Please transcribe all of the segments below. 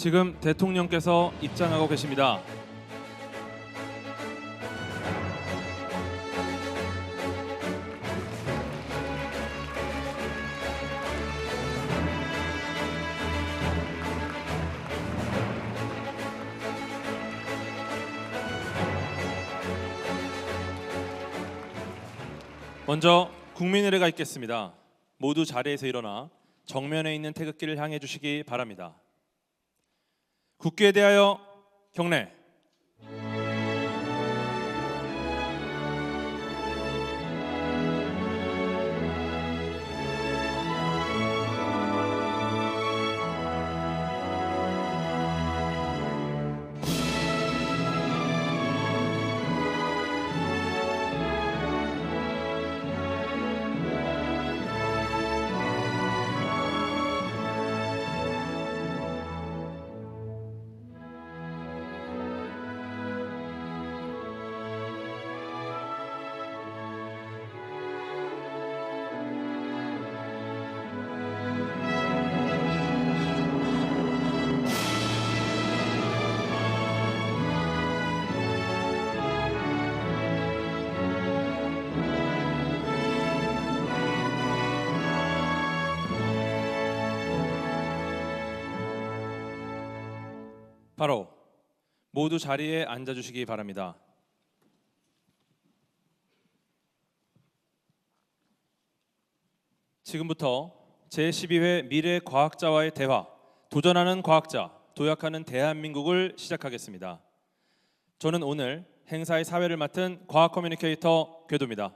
지금 대통령께서 입장하고 계십니다. 먼저 국민의례가 있겠습니다. 모두 자리에서 일어나 정면에 있는 태극기를 향해 주시기 바랍니다. 국기에 대하여 경례. 바로 모두 자리에 앉아 주시기 바랍니다. 지금부터 제12회 미래과학자와의 대화, 도전하는 과학자, 도약하는 대한민국을 시작하겠습니다. 저는 오늘 행사의 사회를 맡은 과학 커뮤니케이터 궤도입니다.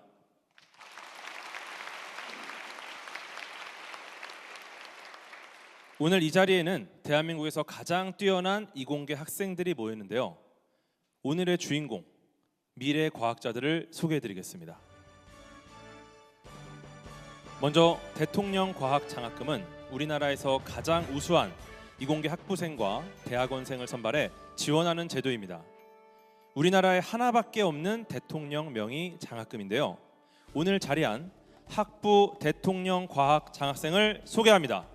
오늘 이 자리에는 대한민국에서 가장 뛰어난 이공계 학생들이 모였는데요. 오늘의 주인공, 미래 과학자들을 소개해드리겠습니다. 먼저 대통령 과학 장학금은 우리나라에서 가장 우수한 이공계 학부생과 대학원생을 선발해 지원하는 제도입니다. 우리나라에 하나밖에 없는 대통령 명의 장학금인데요. 오늘 자리한 학부 대통령 과학 장학생을 소개합니다.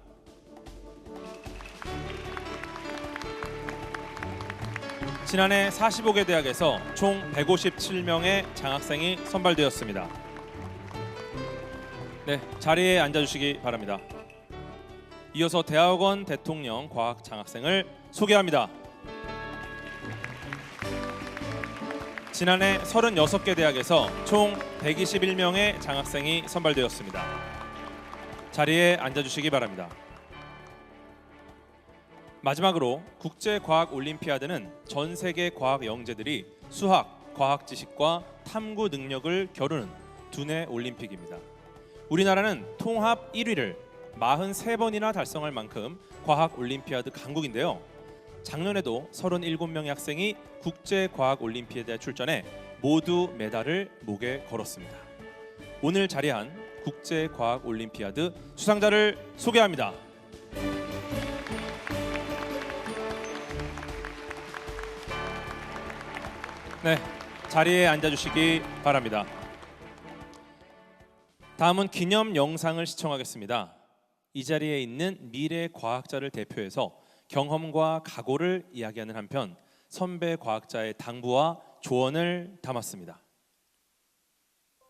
지난해 45개 대학에서 총 157명의 장학생이 선발되었습니다. 네, 자리에 앉아주시기 바랍니다. 이어서 대학원 대통령 과학 장학생을 소개합니다. 지난해 36개 대학에서 총 121명의 장학생이 선발되었습니다. 자리에 앉아주시기 바랍니다. 마지막으로 국제과학올림피아드는 전 세계 과학 영재들이 수학, 과학 지식과 탐구 능력을 겨루는 두뇌 올림픽입니다. 우리나라는 통합 1위를 43번이나 달성할 만큼 과학올림피아드 강국인데요. 작년에도 37명의 학생이 국제과학올림피아드에 출전해 모두 메달을 목에 걸었습니다. 오늘 자리한 국제과학올림피아드 수상자를 소개합니다. 네, 자리에 앉아주시기 바랍니다. 다음은 기념 영상을 시청하겠습니다. 이 자리에 있는 미래 과학자를 대표해서 경험과 각오를 이야기하는 한편 선배 과학자의 당부와 조언을 담았습니다.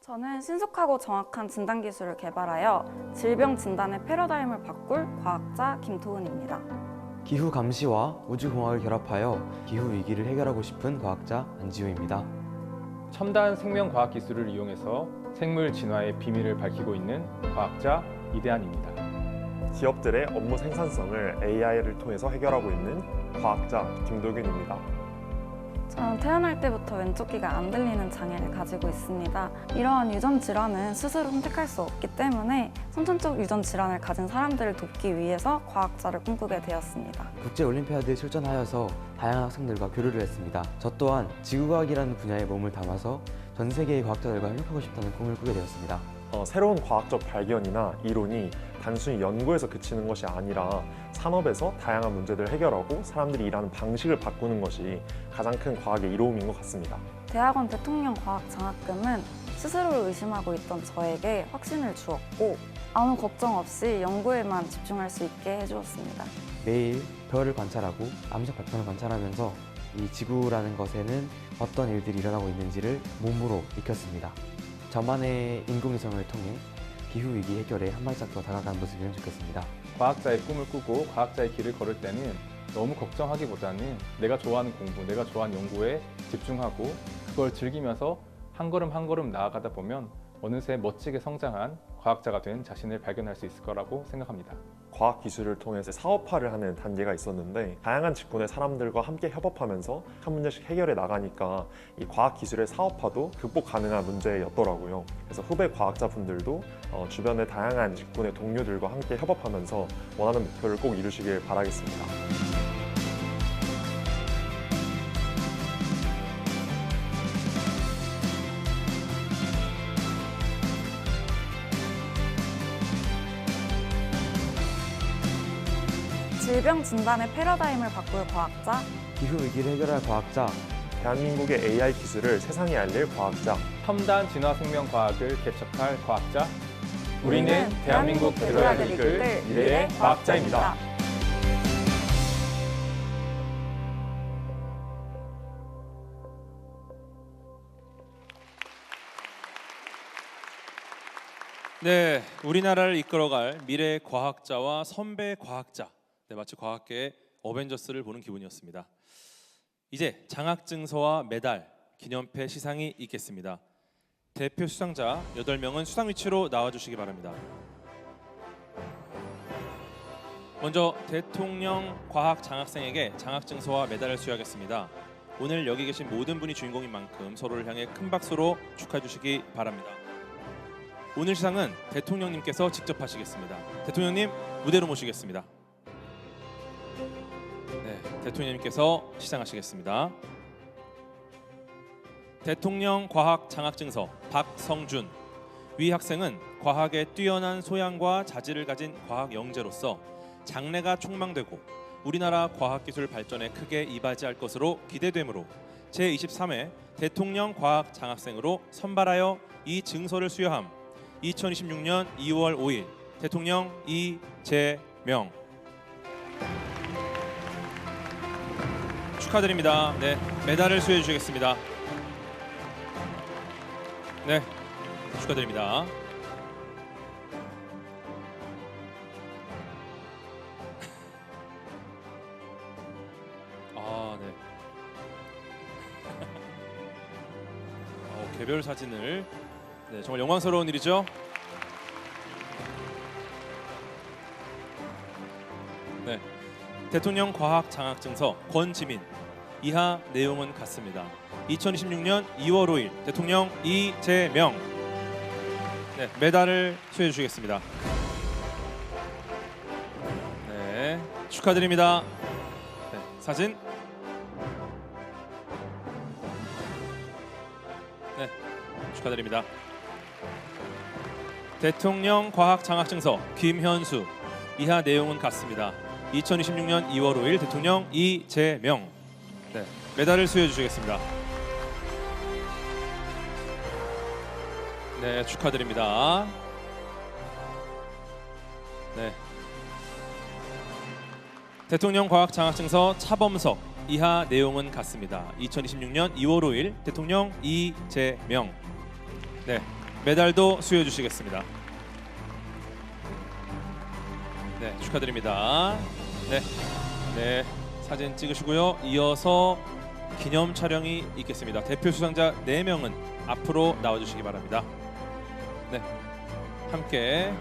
저는 신속하고 정확한 진단 기술을 개발하여 질병 진단의 패러다임을 바꿀 과학자 김도은입니다. 기후 감시와 우주공학을 결합하여 기후 위기를 해결하고 싶은 과학자 안지우입니다. 첨단 생명과학 기술을 이용해서 생물 진화의 비밀을 밝히고 있는 과학자 이대한입니다. 기업들의 업무 생산성을 AI를 통해서 해결하고 있는 과학자 김도균입니다. 저는 태어날 때부터 왼쪽 귀가 안 들리는 장애를 가지고 있습니다. 이러한 유전 질환은 스스로 선택할 수 없기 때문에 선천적 유전 질환을 가진 사람들을 돕기 위해서 과학자를 꿈꾸게 되었습니다. 국제올림피아드에 출전하여서 다양한 학생들과 교류를 했습니다. 저 또한 지구과학이라는 분야에 몸을 담아서 전 세계의 과학자들과 협력하고 싶다는 꿈을 꾸게 되었습니다. 새로운 과학적 발견이나 이론이 단순히 연구에서 그치는 것이 아니라 산업에서 다양한 문제들을 해결하고 사람들이 일하는 방식을 바꾸는 것이 가장 큰 과학의 이로움인 것 같습니다. 대학원 대통령 과학 장학금은 스스로를 의심하고 있던 저에게 확신을 주었고 아무 걱정 없이 연구에만 집중할 수 있게 해주었습니다. 매일 별을 관찰하고 암석 발판을 관찰하면서 이 지구라는 것에는 어떤 일들이 일어나고 있는지를 몸으로 익혔습니다. 저만의 인공위성을 통해 기후위기 해결에 한 발짝 더 다가가는 모습이면 좋겠습니다. 과학자의 꿈을 꾸고 과학자의 길을 걸을 때는 너무 걱정하기보다는 내가 좋아하는 공부, 내가 좋아하는 연구에 집중하고 그걸 즐기면서 한 걸음 한 걸음 나아가다 보면 어느새 멋지게 성장한 과학자가 된 자신을 발견할 수 있을 거라고 생각합니다. 과학 기술을 통해서 사업화를 하는 단계가 있었는데 다양한 직군의 사람들과 함께 협업하면서 한 문제씩 해결해 나가니까 이 과학 기술의 사업화도 극복 가능한 문제였더라고요. 그래서 후배 과학자분들도 주변의 다양한 직군의 동료들과 함께 협업하면서 원하는 목표를 꼭 이루시길 바라겠습니다. 질병 진단의 패러다임을 바꿀 과학자, 기후위기를 해결할 과학자, 대한민국의 AI 기술을 세상에 알릴 과학자, 첨단 진화 생명 과학을 개척할 과학자, 우리는 대한민국 대도약을 이끌 미래의 과학자입니다. 네, 우리나라를 이끌어갈 미래의 과학자와 선배 과학자. 네, 마치 과학계의 어벤져스를 보는 기분이었습니다. 이제 장학증서와 메달, 기념패 시상이 있겠습니다. 대표 수상자 8명은 수상 위치로 나와주시기 바랍니다. 먼저 대통령 과학 장학생에게 장학증서와 메달을 수여하겠습니다. 오늘 여기 계신 모든 분이 주인공인 만큼 서로를 향해 큰 박수로 축하해 주시기 바랍니다. 오늘 시상은 대통령님께서 직접 하시겠습니다. 대통령님 무대로 모시겠습니다. 네, 대통령님께서 시상하시겠습니다. 대통령 과학 장학증서 박성준. 위 학생은 과학에 뛰어난 소양과 자질을 가진 과학 영재로서 장래가 촉망되고 우리나라 과학기술 발전에 크게 이바지할 것으로 기대되므로 제23회 대통령 과학 장학생으로 선발하여 이 증서를 수여함. 2026년 2월 5일 대통령 이재명. 축하드립니다. 네, 메달을 수여해 주시겠습니다. 네, 축하드립니다. 아, 네. 개별 사진을. 네, 정말 영광스러운 일이죠. 네, 대통령 과학 장학증서 권지민. 이하 내용은 같습니다. 2026년 2월 5일 대통령 이재명. 네, 메달을 수여해 주시겠습니다. 네, 축하드립니다. 네, 사진. 네, 축하드립니다. 대통령 과학 장학증서 김현수. 이하 내용은 같습니다. 2026년 2월 5일 대통령 이재명. 네, 메달을 수여해 주시겠습니다. 네, 축하드립니다. 네, 대통령 과학 장학증서 차범석. 이하 내용은 같습니다. 2026년 2월 5일 대통령 이재명. 네, 메달도 수여해 주시겠습니다. 네, 축하드립니다. 네, 네, 사진 찍으시고요. 이어서 기념 촬영이 있겠습니다. 대표 수상자 4명은 앞으로 나와주시기 바랍니다. 네, 함께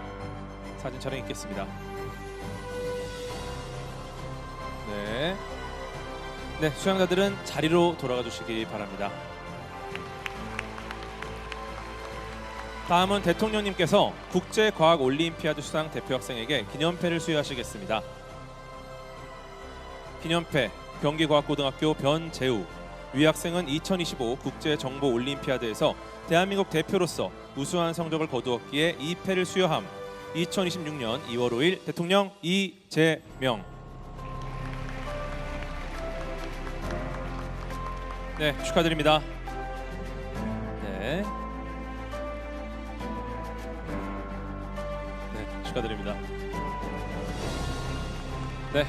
사진 촬영 있겠습니다. 네, 네, 수상자들은 자리로 돌아가 주시기 바랍니다. 다음은 대통령님께서 국제과학올림피아드 수상 대표 학생에게 기념패를 수여하시겠습니다. 기념패 경기과학고등학교 변재우. 위 학생은 2025 국제정보올림피아드에서 대한민국 대표로서 우수한 성적을 거두었기에 이 패를 수여함. 2026년 2월 5일 대통령 이재명. 네, 축하드립니다. 네. 네. 축하드립니다. 네,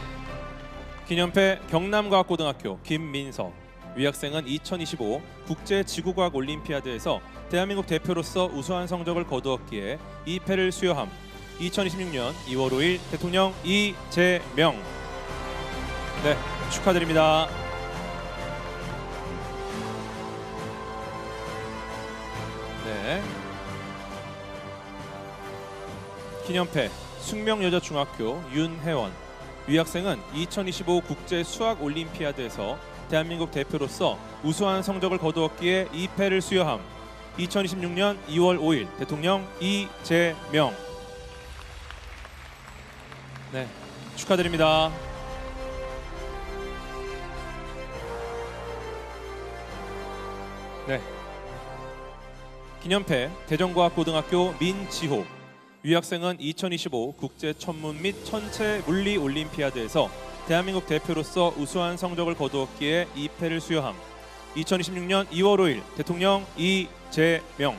기념패 경남과학고등학교 김민서 위학생은 2025 국제지구과학 올림피아드에서 대한민국 대표로서 우수한 성적을 거두었기에 이 패를 수여함. 2026년 2월 5일 대통령 이재명. 네, 축하드립니다. 네. 기념패 숙명여자중학교 윤혜원 위학생은 2025 국제 수학 올림피아드에서 대한민국 대표로서 우수한 성적을 거두었기에 이 패를 수여함. 2026년 2월 5일 대통령 이재명. 네, 축하드립니다. 네. 기념패 대전과학고등학교 민지호 위학생은 2025 국제 천문 및 천체 물리 올림피아드에서 대한민국 대표로서 우수한 성적을 거두었기에 이 패를 수여함. 2026년 2월 5일 대통령 이재명.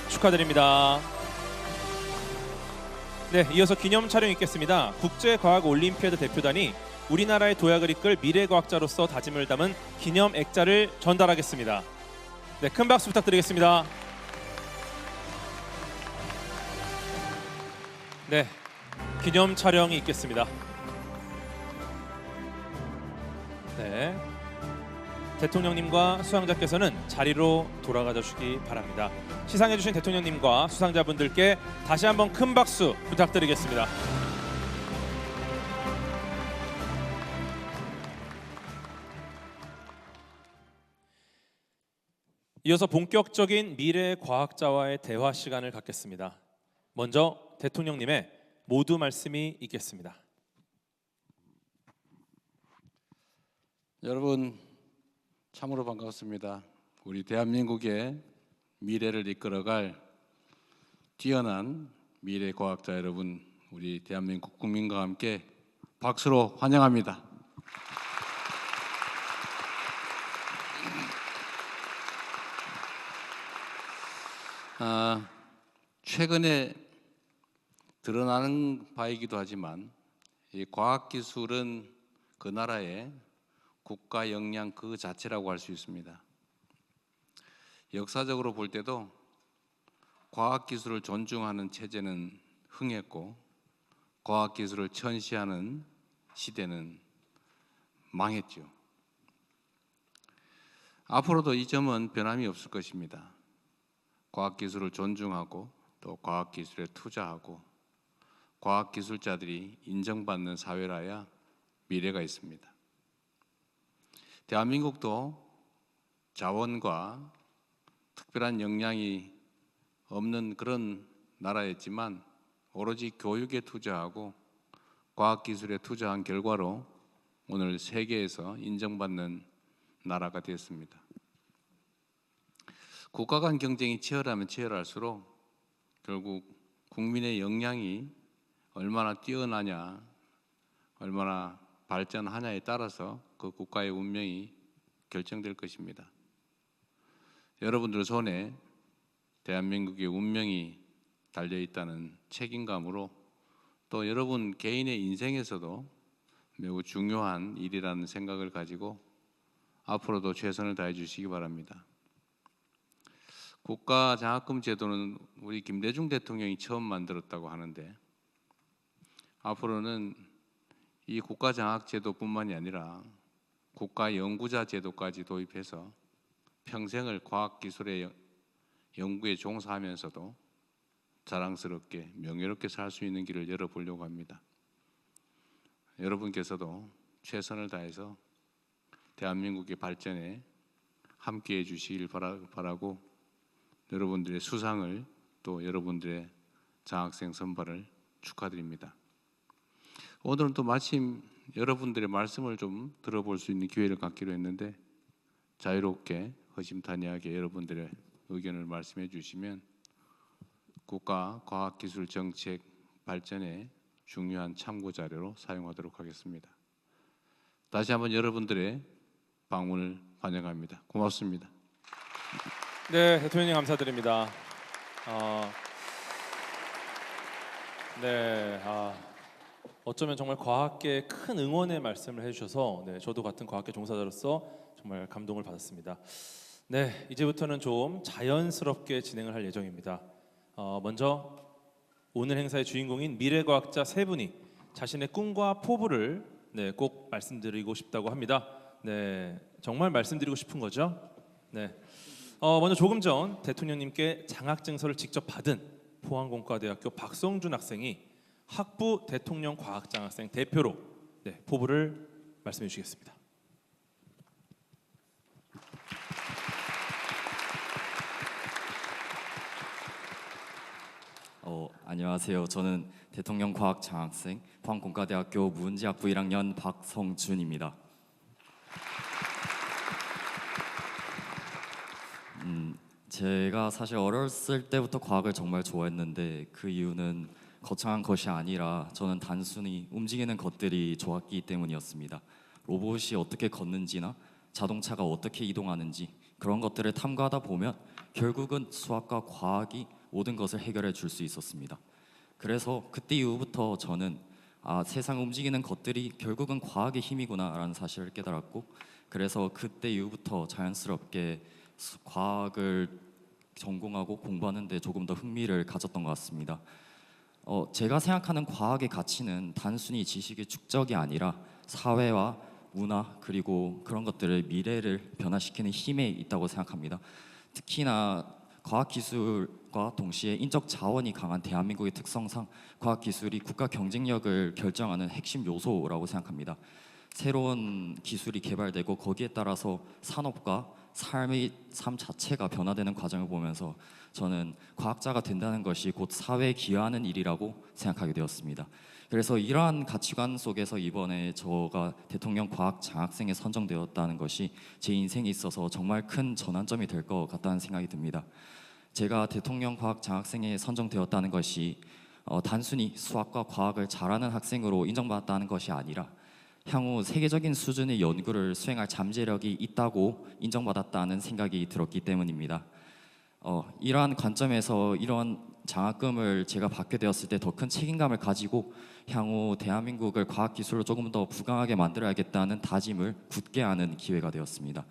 축하드립니다. 네, 이어서 기념 촬영 있겠습니다. 국제과학 올림피아드 대표단이 우리나라의 도약을 이끌 미래과학자로서 다짐을 담은 기념 액자를 전달하겠습니다. 네, 큰 박수 부탁드리겠습니다. 네, 기념 촬영이 있겠습니다. 네, 대통령님과 수상자께서는 자리로 돌아가 주시기 바랍니다. 시상해주신 대통령님과 수상자분들께 다시 한번 큰 박수 부탁드리겠습니다. 이어서 본격적인 미래 과학자와의 대화 시간을 갖겠습니다. 먼저 대통령님의 모두 말씀이 있겠습니다. 여러분 참으로 반갑습니다. 우리 대한민국의 미래를 이끌어갈 뛰어난 미래 과학자 여러분, 우리 대한민국 국민과 함께 박수로 환영합니다. 최근에 드러나는 바이기도 하지만 이 과학기술은 그 나라의 국가 역량 그 자체라고 할 수 있습니다. 역사적으로 볼 때도 과학기술을 존중하는 체제는 흥했고 과학기술을 천시하는 시대는 망했죠. 앞으로도 이 점은 변함이 없을 것입니다. 과학기술을 존중하고 또 과학기술에 투자하고 과학기술자들이 인정받는 사회라야 미래가 있습니다. 대한민국도 자원과 특별한 역량이 없는 그런 나라였지만 오로지 교육에 투자하고 과학기술에 투자한 결과로 오늘 세계에서 인정받는 나라가 되었습니다. 국가 간 경쟁이 치열하면 치열할수록 결국 국민의 역량이 얼마나 뛰어나냐, 얼마나 발전하냐에 따라서 그 국가의 운명이 결정될 것입니다. 여러분들 손에 대한민국의 운명이 달려 있다는 책임감으로 또 여러분 개인의 인생에서도 매우 중요한 일이라는 생각을 가지고 앞으로도 최선을 다해 주시기 바랍니다. 국가장학금 제도는 우리 김대중 대통령이 처음 만들었다고 하는데 앞으로는 이 국가장학 제도뿐만이 아니라 국가연구자 제도까지 도입해서 평생을 과학기술의 연구에 종사하면서도 자랑스럽게 명예롭게 살 수 있는 길을 열어보려고 합니다. 여러분께서도 최선을 다해서 대한민국의 발전에 함께해 주시길 바라고 여러분들의 수상을 또 여러분들의 장학생 선발을 축하드립니다. 오늘은 또 마침 여러분들의 말씀을 좀 들어볼 수 있는 기회를 갖기로 했는데 자유롭게 허심탄회하게 여러분들의 의견을 말씀해 주시면 국가 과학기술 정책 발전에 중요한 참고 자료로 사용하도록 하겠습니다. 다시 한번 여러분들의 방문을 환영합니다. 고맙습니다. 네, 대통령님 감사드립니다. 아, 네, 어쩌면 정말 과학계에 큰 응원의 말씀을 해주셔서 네, 저도 같은 과학계 종사자로서 정말 감동을 받았습니다. 네, 이제부터는 좀 자연스럽게 진행을 할 예정입니다. 먼저 오늘 행사의 주인공인 미래과학자 세 분이 자신의 꿈과 포부를 네, 꼭 말씀드리고 싶다고 합니다. 네, 정말 말씀드리고 싶은 거죠. 네, 먼저 조금 전 대통령님께 장학증서를 직접 받은 포항공과대학교 박성준 학생이 학부 대통령 과학장학생 대표로 네, 포부를 말씀해 주시겠습니다. 안녕하세요. 저는 대통령 과학 장학생 포항공과대학교 문제학부 1학년 박성준입니다. 제가 사실 어렸을 때부터 과학을 정말 좋아했는데 그 이유는 거창한 것이 아니라 저는 단순히 움직이는 것들이 좋았기 때문이었습니다. 로봇이 어떻게 걷는지나 자동차가 어떻게 이동하는지 그런 것들을 탐구하다 보면 결국은 수학과 과학이 모든 것을 해결해 줄 수 있었습니다. 그래서 그때 이후부터 저는 세상 움직이는 것들이 결국은 과학의 힘이구나라는 사실을 깨달았고 그래서 그때 이후부터 자연스럽게 과학을 전공하고 공부하는 데 조금 더 흥미를 가졌던 것 같습니다. 제가 생각하는 과학의 가치는 단순히 지식의 축적이 아니라 사회와 문화 그리고 그런 것들을 미래를 변화시키는 힘에 있다고 생각합니다. 특히나 과학기술과 동시에 인적 자원이 강한 대한민국의 특성상 과학기술이 국가 경쟁력을 결정하는 핵심 요소라고 생각합니다. 새로운 기술이 개발되고 거기에 따라서 산업과 삶 자체가 변화되는 과정을 보면서 저는 과학자가 된다는 것이 곧 사회에 기여하는 일이라고 생각하게 되었습니다. 그래서 이러한 가치관 속에서 이번에 저가 대통령 과학 장학생에 선정되었다는 것이 제 인생에 있어서 정말 큰 전환점이 될 것 같다는 생각이 듭니다. 제가 대통령 과학 장학생에 선정되었다는 것이 단순히 수학과 과학을 잘하는 학생으로 인정받았다는 것이 아니라 향후 세계적인 수준의 연구를 수행할 잠재력이 있다고 인정받았다는 생각이 들었기 때문입니다. 이러한 관점에서 이러한 장학금을 제가 받게 되었을 때 더 큰 책임감을 가지고 향후 대한민국을 과학기술로 조금 더 부강하게 만들어야겠다는 다짐을 굳게 하는 기회가 되었습니다.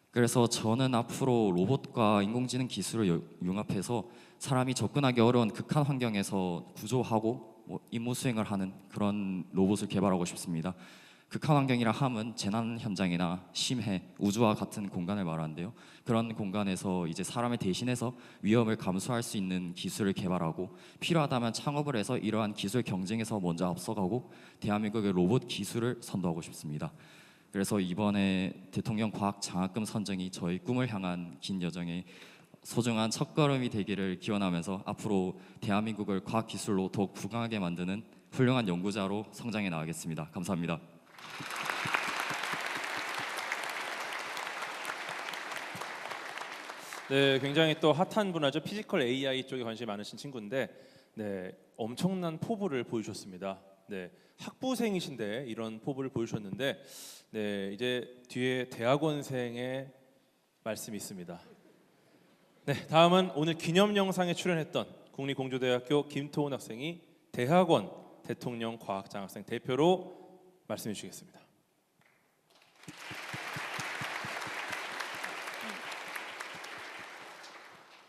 그래서 저는 앞으로 로봇과 인공지능 기술을 융합해서 사람이 접근하기 어려운 극한 환경에서 구조하고 임무 수행을 하는 그런 로봇을 개발하고 싶습니다. 극한 환경이라 함은 재난 현장이나 심해, 우주와 같은 공간을 말하는데요. 그런 공간에서 이제 사람을 대신해서 위험을 감수할 수 있는 기술을 개발하고 필요하다면 창업을 해서 이러한 기술 경쟁에서 먼저 앞서가고 대한민국의 로봇 기술을 선도하고 싶습니다. 그래서 이번에 대통령 과학 장학금 선정이 저의 꿈을 향한 긴 여정에 소중한 첫걸음이 되기를 기원하면서 앞으로 대한민국을 과학기술로 더욱 부강하게 만드는 훌륭한 연구자로 성장해 나가겠습니다. 감사합니다. 네, 굉장히 또 핫한 분야죠. 피지컬 AI 쪽에 관심이 많으신 친구인데, 네, 엄청난 포부를 보여주셨습니다. 네, 학부생이신데 이런 포부를 보여주셨는데, 네, 이제 뒤에 대학원생의 말씀이 있습니다. 네, 다음은 오늘 기념 영상에 출연했던 국립공주대학교 김토훈 학생이 대학원 대통령 과학장학생 대표로 말씀해 주시겠습니다.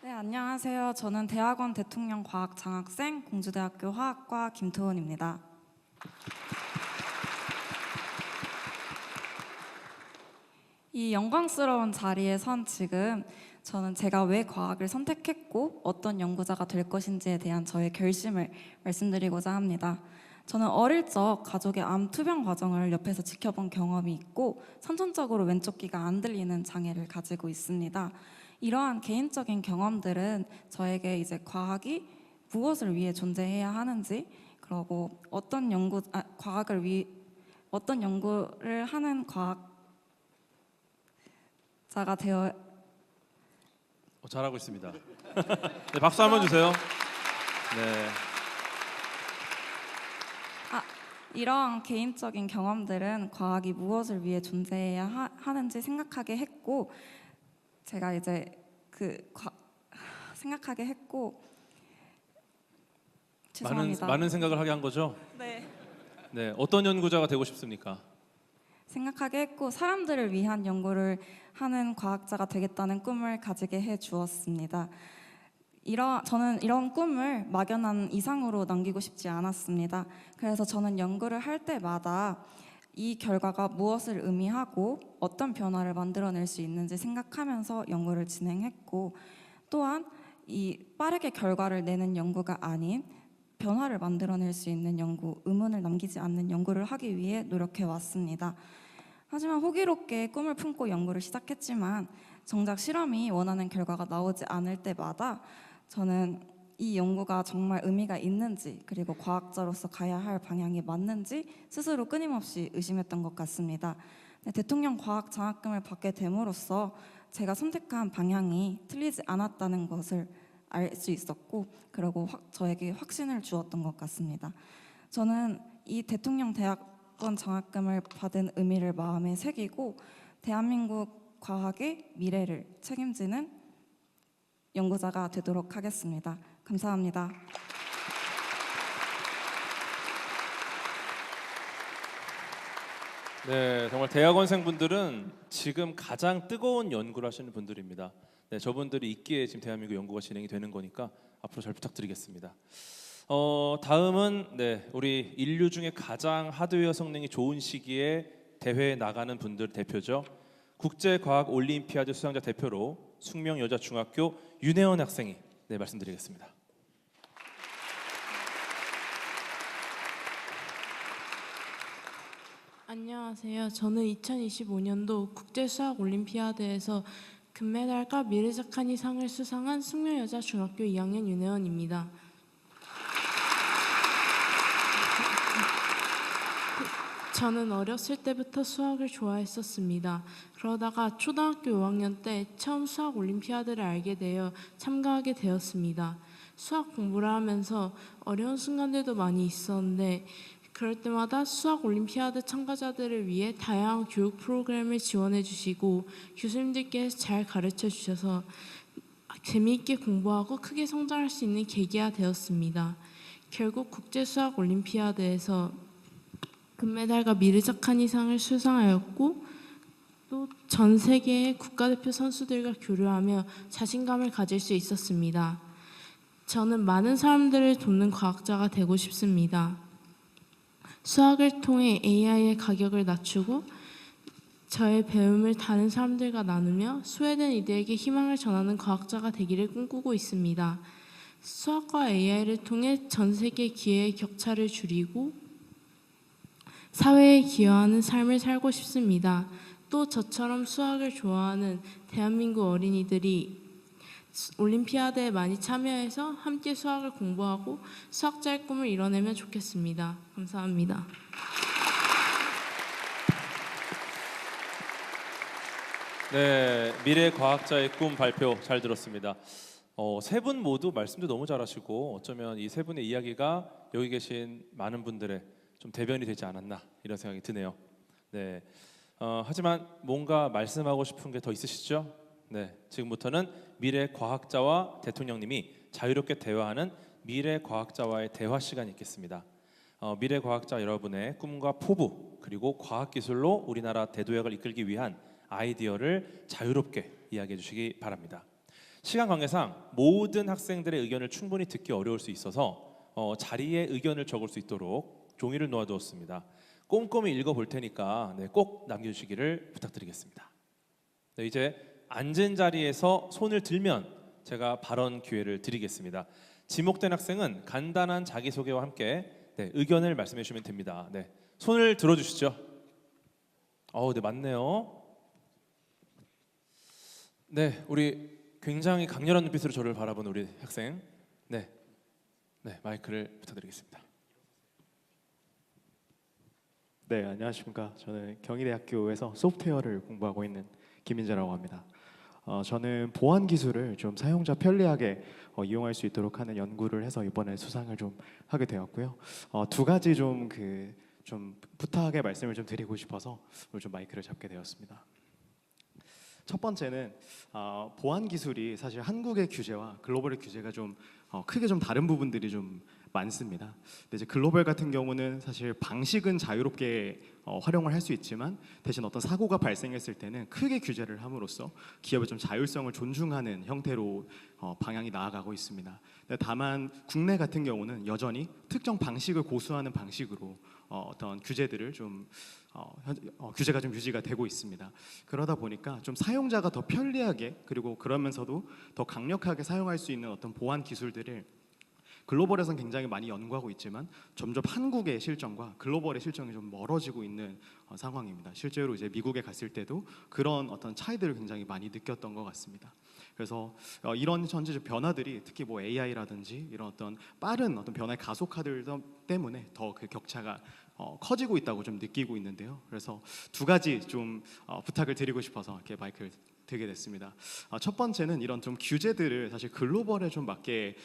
네, 안녕하세요. 저는 대학원 대통령 과학 장학생 공주대학교 화학과 김토훈입니다. 이 영광스러운 자리에 선 지금 저는 제가 왜 과학을 선택했고 어떤 연구자가 될 것인지에 대한 저의 결심을 말씀드리고자 합니다. 저는 어릴 적 가족의 암 투병 과정을 옆에서 지켜본 경험이 있고 선천적으로 왼쪽 귀가 안 들리는 장애를 가지고 있습니다. 이러한 개인적인 경험들은 저에게 이제 과학이 무엇을 위해 존재해야 하는지, 그리고 어떤 연구를 하는 과학자가 되어 잘하고 있습니다. 네, 박수 한번 주세요. 네. 이러한 개인적인 경험들은 과학이 무엇을 위해 존재해야 하는지 생각하게 했고, 제가 이제 생각하게 했고 죄송합니다. 많은 생각을 하게 한 거죠? 네. 네, 어떤 연구자가 되고 싶습니까? 생각하게 했고 사람들을 위한 연구를 하는 과학자가 되겠다는 꿈을 가지게 해 주었습니다. 저는 이런 꿈을 막연한 이상으로 남기고 싶지 않았습니다. 그래서 저는 연구를 할 때마다 이 결과가 무엇을 의미하고 어떤 변화를 만들어낼 수 있는지 생각하면서 연구를 진행했고, 또한 이 빠르게 결과를 내는 연구가 아닌 변화를 만들어낼 수 있는 연구, 의문을 남기지 않는 연구를 하기 위해 노력해 왔습니다. 하지만 호기롭게 꿈을 품고 연구를 시작했지만 정작 실험이 원하는 결과가 나오지 않을 때마다 저는 이 연구가 정말 의미가 있는지, 그리고 과학자로서 가야 할 방향이 맞는지 스스로 끊임없이 의심했던 것 같습니다. 대통령 과학 장학금을 받게 됨으로써 제가 선택한 방향이 틀리지 않았다는 것을 알 수 있었고, 그리고 저에게 확신을 주었던 것 같습니다. 저는 이 대통령 대학원 장학금을 받은 의미를 마음에 새기고 대한민국 과학의 미래를 책임지는 연구자가 되도록 하겠습니다. 감사합니다. 네, 정말 대학원생분들은 지금 가장 뜨거운 연구를 하시는 분들입니다. 네, 저분들이 있기에 지금 대한민국 연구가 진행이 되는 거니까 앞으로 잘 부탁드리겠습니다. 다음은 우리 인류 중에 가장 하드웨어 성능이 좋은 시기에 대회에 나가는 분들 대표죠. 국제과학올림피아드 수상자 대표로 숙명여자중학교 윤혜원 학생이 말씀드리겠습니다. 안녕하세요. 저는 2025년도 국제수학올림피아드에서 금메달과 미르자카니 상을 수상한 숙명여자중학교 2학년 윤혜원입니다. 저는 어렸을 때부터 수학을 좋아했었습니다. 그러다가 초등학교 5학년 때 처음 수학 올림피아드를 알게 되어 참가하게 되었습니다. 수학 공부를 하면서 어려운 순간들도 많이 있었는데 그럴 때마다 수학 올림피아드 참가자들을 위해 다양한 교육 프로그램을 지원해 주시고 교수님들께서 잘 가르쳐 주셔서 재미있게 공부하고 크게 성장할 수 있는 계기가 되었습니다. 결국 국제수학 올림피아드에서 금메달과 미르자카니 상을 수상하였고 또 전 세계의 국가대표 선수들과 교류하며 자신감을 가질 수 있었습니다. 저는 많은 사람들을 돕는 과학자가 되고 싶습니다. 수학을 통해 AI의 가격을 낮추고 저의 배움을 다른 사람들과 나누며 소외된 이들에게 희망을 전하는 과학자가 되기를 꿈꾸고 있습니다. 수학과 AI를 통해 전 세계 기회의 격차를 줄이고 사회에 기여하는 삶을 살고 싶습니다. 또 저처럼 수학을 좋아하는 대한민국 어린이들이 올림피아드에 많이 참여해서 함께 수학을 공부하고 수학자의 꿈을 이뤄내면 좋겠습니다. 감사합니다. 네, 미래 과학자의 꿈 발표 잘 들었습니다. 세 분 모두 말씀도 너무 잘하시고 어쩌면 이 세 분의 이야기가 여기 계신 많은 분들의 좀 대변이 되지 않았나 이런 생각이 드네요. 네, 하지만 뭔가 말씀하고 싶은 게 더 있으시죠? 네, 지금부터는 미래 과학자와 대통령님이 자유롭게 대화하는 미래 과학자와의 대화 시간이 있겠습니다. 미래 과학자 여러분의 꿈과 포부 그리고 과학 기술로 우리나라 대도약을 이끌기 위한 아이디어를 자유롭게 이야기해 주시기 바랍니다. 시간 관계상 모든 학생들의 의견을 충분히 듣기 어려울 수 있어서 자리에 의견을 적을 수 있도록 종이를 놓아두었습니다. 꼼꼼히 읽어볼 테니까 꼭 남겨주시기를 부탁드리겠습니다. 네, 이제 앉은 자리에서 손을 들면 제가 발언 기회를 드리겠습니다. 지목된 학생은 간단한 자기소개와 함께 의견을 말씀해 주시면 됩니다. 네, 손을 들어주시죠. 네, 맞네요. 네, 우리 굉장히 강렬한 눈빛으로 저를 바라본 우리 학생. 네, 마이크를 부탁드리겠습니다. 네, 안녕하십니까. 저는 경희대학교에서 소프트웨어를 공부하고 있는 김민재라고 합니다. 저는 보안 기술을 좀 사용자 편리하게 이용할 수 있도록 하는 연구를 해서 이번에 수상을 좀 하게 되었고요. 두 가지 좀 부탁의 말씀을 좀 드리고 싶어서 오늘 좀 마이크를 잡게 되었습니다. 첫 번째는 보안 기술이 사실 한국의 규제와 글로벌의 규제가 좀 크게 좀 다른 부분들이 좀 많습니다. 근데 이제 글로벌 같은 경우는 사실 방식은 자유롭게 활용을 할 수 있지만 대신 어떤 사고가 발생했을 때는 크게 규제를 함으로써 기업의 좀 자율성을 존중하는 형태로 방향이 나아가고 있습니다. 근데 다만 국내 같은 경우는 여전히 특정 방식을 고수하는 방식으로 어떤 규제들을 좀 규제가 좀 유지가 되고 있습니다. 그러다 보니까 좀 사용자가 더 편리하게 그리고 그러면서도 더 강력하게 사용할 수 있는 어떤 보안 기술들을 글로벌에선 굉장히 많이 연구하고 있지만 점점 한국의 실정과 글로벌의 실정이 좀 멀어지고 있는 상황입니다. 실제로 이제 미국에 갔을 때도 그런 어떤 차이들을 굉장히 많이 느꼈던 것 같습니다. 그래서 이런 전체 변화들이 특히 뭐 AI라든지 이런 어떤 빠른 어떤 변화의 가속화들 때문에 더 그 격차가 커지고 있다고 좀 느끼고 있는데요. 그래서 두 가지 좀 부탁을 드리고 싶어서 이렇게 마이크를 들게 됐습니다. 첫 번째는 이런 좀 규제들을 사실 글로벌에 좀 맞게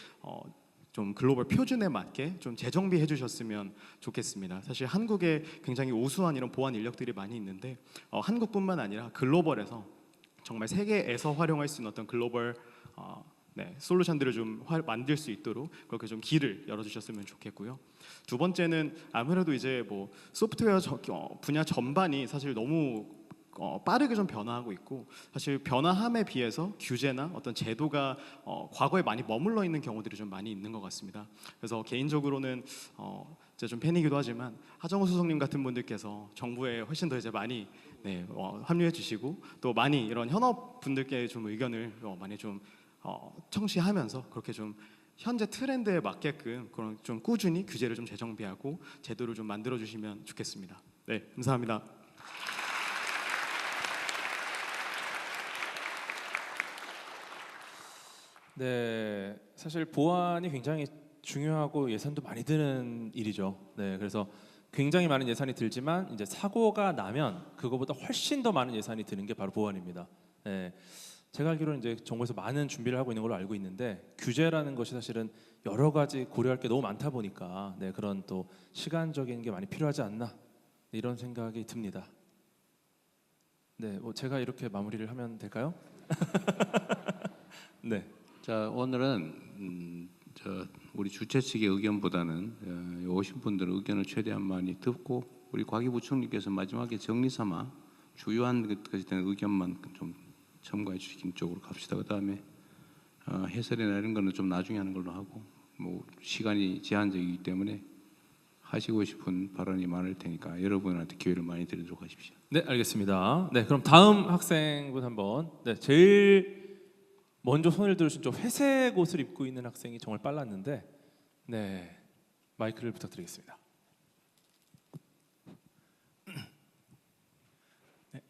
좀 글로벌 표준에 맞게 좀 재정비해 주셨으면 좋겠습니다. 사실 한국에 굉장히 우수한 이런 보안 인력들이 많이 있는데 한국뿐만 아니라 글로벌에서 정말 세계에서 활용할 수 있는 어떤 글로벌 솔루션들을 좀 만들 수 있도록 그렇게 좀 길을 열어주셨으면 좋겠고요. 두 번째는 아무래도 이제 뭐 소프트웨어 분야 전반이 사실 너무 빠르게 좀 변화하고 있고 사실 변화함에 비해서 규제나 어떤 제도가 과거에 많이 머물러 있는 경우들이 좀 많이 있는 것 같습니다. 그래서 개인적으로는 이제 좀 팬이기도 하지만 하정우 수석님 같은 분들께서 정부에 훨씬 더 이제 많이 합류해 주시고 또 많이 이런 현업 분들께 좀 의견을 많이 좀 청취하면서 그렇게 좀 현재 트렌드에 맞게끔 그런 좀 꾸준히 규제를 좀 재정비하고 제도를 좀 만들어 주시면 좋겠습니다. 네, 감사합니다. 네, 사실 보안이 굉장히 중요하고 예산도 많이 드는 일이죠. 네, 그래서 굉장히 많은 예산이 들지만 이제 사고가 나면 그거보다 훨씬 더 많은 예산이 드는 게 바로 보안입니다. 네, 제가 알기로는 이제 정부에서 많은 준비를 하고 있는 걸로 알고 있는데 규제라는 것이 사실은 여러 가지 고려할 게 너무 많다 보니까 그런 또 시간적인 게 많이 필요하지 않나 이런 생각이 듭니다. 네, 뭐 제가 이렇게 마무리를 하면 될까요? 네. 자, 오늘은 우리 주최 측의 의견보다는 오신 분들의 의견을 최대한 많이 듣고 우리 과기부총리께서 마지막에 정리 삼아 주요한 것까지 된 의견만 좀 첨가해 주시는 쪽으로 갑시다. 그다음에 해설이나 이런 거는 좀 나중에 하는 걸로 하고 뭐 시간이 제한적이기 때문에 하시고 싶은 발언이 많을 테니까 여러분한테 기회를 많이 드리도록 하십시오. 네, 알겠습니다. 네, 그럼 다음 학생분 한번. 네, 제일 먼저 손을 들으신 저 회색 옷을 입고 있는 학생이 정말 빨랐는데, 네, 마이크를 부탁드리겠습니다. 네,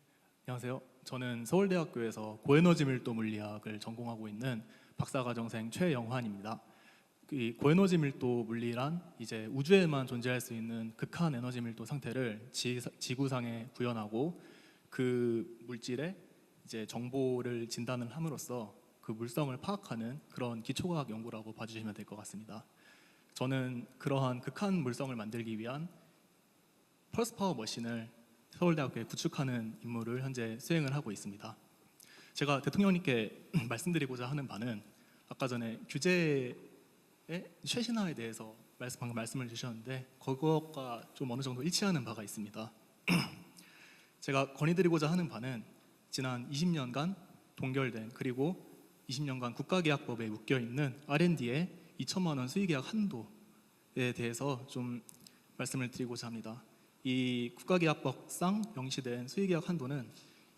안녕하세요. 저는 서울대학교에서 고에너지 밀도 물리학을 전공하고 있는 박사과정생 최영환입니다. 이 고에너지 밀도 물리란 이제 우주에만 존재할 수 있는 극한 에너지 밀도 상태를 지구상에 구현하고 그 물질에 이제 정보를 진단을 함으로써 그 물성을 파악하는 그런 기초과학 연구라고 봐주시면 될 것 같습니다. 저는 그러한 극한 물성을 만들기 위한 펄스 파워 머신을 서울대학교에 구축하는 임무를 현재 수행을 하고 있습니다. 제가 대통령님께 말씀드리고자 하는 바는 아까 전에 규제의 최신화에 대해서 방금 말씀을 주셨는데 그것과 좀 어느 정도 일치하는 바가 있습니다. 제가 건의드리고자 하는 바는 지난 20년간 동결된 그리고 20년간 국가계약법에 묶여있는 R&D의 2천만 원 수의계약 한도에 대해서 좀 말씀을 드리고자 합니다. 이 국가계약법상 명시된 수의계약 한도는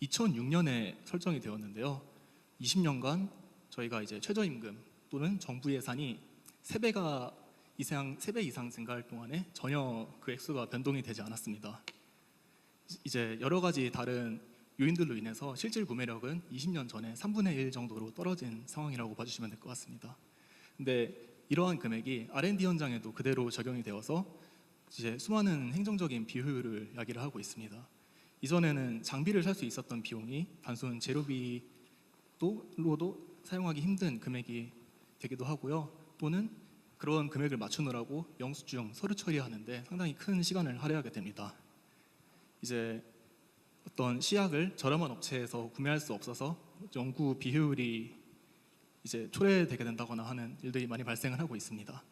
2006년에 설정이 되었는데요. 20년간 저희가 이제 최저임금 또는 정부 예산이 3배 이상 증가할 동안에 전혀 그 액수가 변동이 되지 않았습니다. 이제 여러 가지 다른 요인들로 인해서 실질 구매력은 20년 전에 3분의 1 정도로 떨어진 상황이라고 봐주시면 될 것 같습니다. 근데 이러한 금액이 R&D 현장에도 그대로 적용이 되어서 이제 수많은 행정적인 비효율을 야기를 하고 있습니다. 이전에는 장비를 살 수 있었던 비용이 단순 재료비로도 사용하기 힘든 금액이 되기도 하고요. 또는 그런 금액을 맞추느라고 영수증, 서류 처리하는데 상당히 큰 시간을 할애하게 됩니다. 이제 어떤 시약을 저렴한 업체에서 구매할 수 없어서 연구 비효율이 이제 초래되게 된다거나 하는 일들이 많이 발생을 하고 있습니다.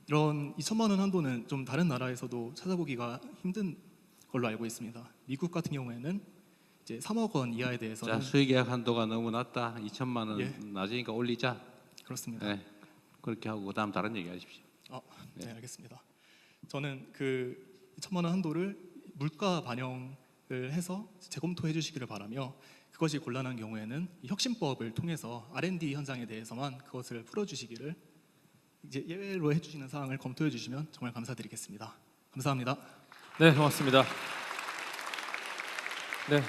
이런 2천만 원 한도는 좀 다른 나라에서도 찾아보기가 힘든 걸로 알고 있습니다. 미국 같은 경우에는 이제 3억 원 이하에 대해서는 자, 수익계약 한도가 너무 낮다. 2천만 원 예. 낮으니까 올리자. 그렇습니다. 네, 그렇게 하고 그다음 다른 얘기 하십시오. 네, 알겠습니다. 저는 그 2천만 원 한도를 물가 반영을 해서 재검토해 주시기를 바라며, 그것이 곤란한 경우에는 이 혁신법을 통해서 R&D 현장에 대해서만 그것을 풀어주시기를, 이제 예외로 해주시는 사항을 검토해 주시면 정말 감사드리겠습니다. 감사합니다. 네, 고맙습니다. 네,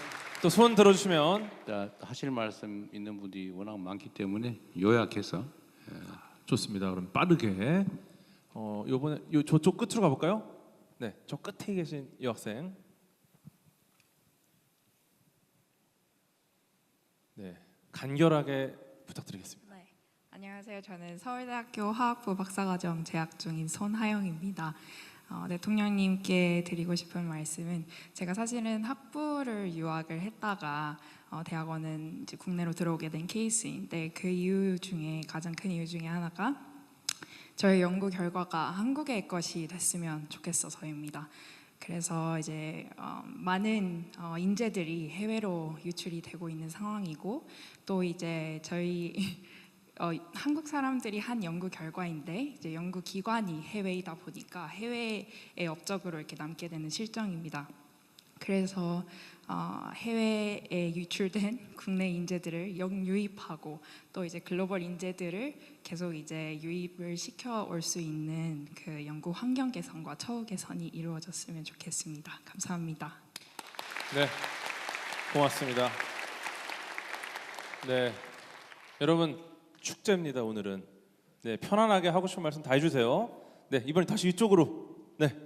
또 손 들어주시면. 자, 하실 말씀 있는 분이 워낙 많기 때문에 요약해서 좋습니다. 그럼 빠르게 요번에 저쪽 끝으로 가볼까요? 네, 저 끝에 계신 이 학생. 네, 간결하게 부탁드리겠습니다. 네, 안녕하세요. 저는 서울대학교 화학부 박사과정 재학 중인 손하영입니다. 대통령님께 드리고 싶은 말씀은, 제가 사실은 학부를 유학을 했다가 대학원은 이제 국내로 들어오게 된 케이스인데, 그 이유 중에 가장 큰 이유 중에 하나가 저의 연구 결과가 한국의 것이 됐으면 좋겠어서입니다. 그래서 이제 많은 인재들이 해외로 유출이 되고 있는 상황이고, 또 이제 저희 한국 사람들이 한 연구 결과인데 이제 연구 기관이 해외이다 보니까 해외의 업적으로 이렇게 남게 되는 실정입니다. 그래서 해외에 유출된 국내 인재들을 영유입하고, 또 이제 글로벌 인재들을 계속 이제 유입을 시켜 올 수 있는 그 연구 환경 개선과 처우 개선이 이루어졌으면 좋겠습니다. 감사합니다. 네, 고맙습니다. 네, 여러분 축제입니다 오늘은. 네, 편안하게 하고 싶은 말씀 다 해주세요. 네, 이번에 다시 이쪽으로. 네,